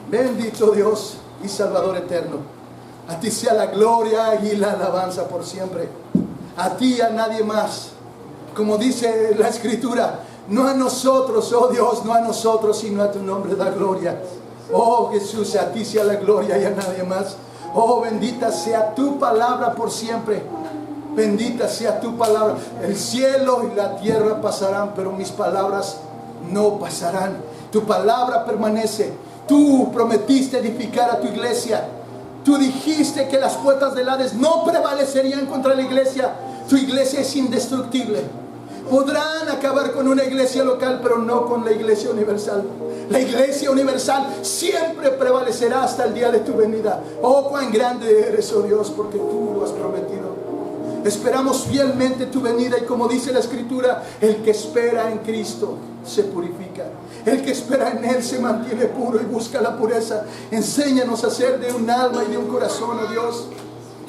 Bendito Dios y Salvador eterno. A ti sea la gloria y la alabanza por siempre. A ti y a nadie más. Como dice la Escritura, no a nosotros, oh Dios, no a nosotros, sino a tu nombre da gloria. Oh Jesús, a ti sea la gloria y a nadie más. Oh, bendita sea tu palabra por siempre. Bendita sea tu palabra. El cielo y la tierra pasarán, pero mis palabras no pasarán. Tu palabra permanece. Tú prometiste edificar a tu iglesia. Tú dijiste que las puertas del Hades no prevalecerían contra la iglesia. Tu iglesia es indestructible. Podrán acabar con una iglesia local, pero no con la iglesia universal. La iglesia universal siempre prevalecerá hasta el día de tu venida. Oh, cuán grande eres, oh Dios, porque tú lo has prometido. Esperamos fielmente tu venida, y como dice la Escritura, el que espera en Cristo se purifica. El que espera en Él se mantiene puro y busca la pureza. Enséñanos a ser de un alma y de un corazón, oh Dios,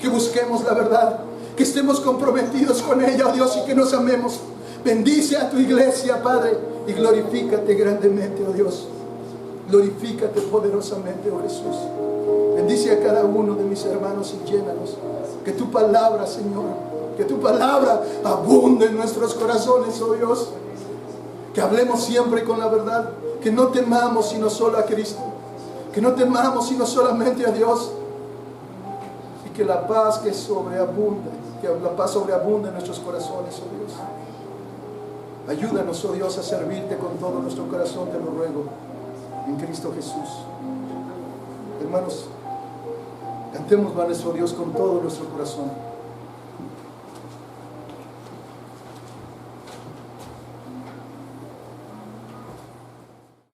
que busquemos la verdad, que estemos comprometidos con ella, oh Dios, y que nos amemos. Bendice a tu iglesia, Padre, y glorifícate grandemente, oh Dios. Glorifícate poderosamente, oh Jesús. Bendice a cada uno de mis hermanos y llénanos. Que tu palabra, Señor, que tu palabra abunde en nuestros corazones, oh Dios. Que hablemos siempre con la verdad. Que no temamos sino solo a Cristo. Que no temamos sino solamente a Dios. Y que la paz que sobreabunde, que la paz sobreabunde en nuestros corazones, oh Dios. Ayúdanos, oh Dios, a servirte con todo nuestro corazón, te lo ruego, en Cristo Jesús. Hermanos, cantemos a nuestro Dios con todo nuestro corazón.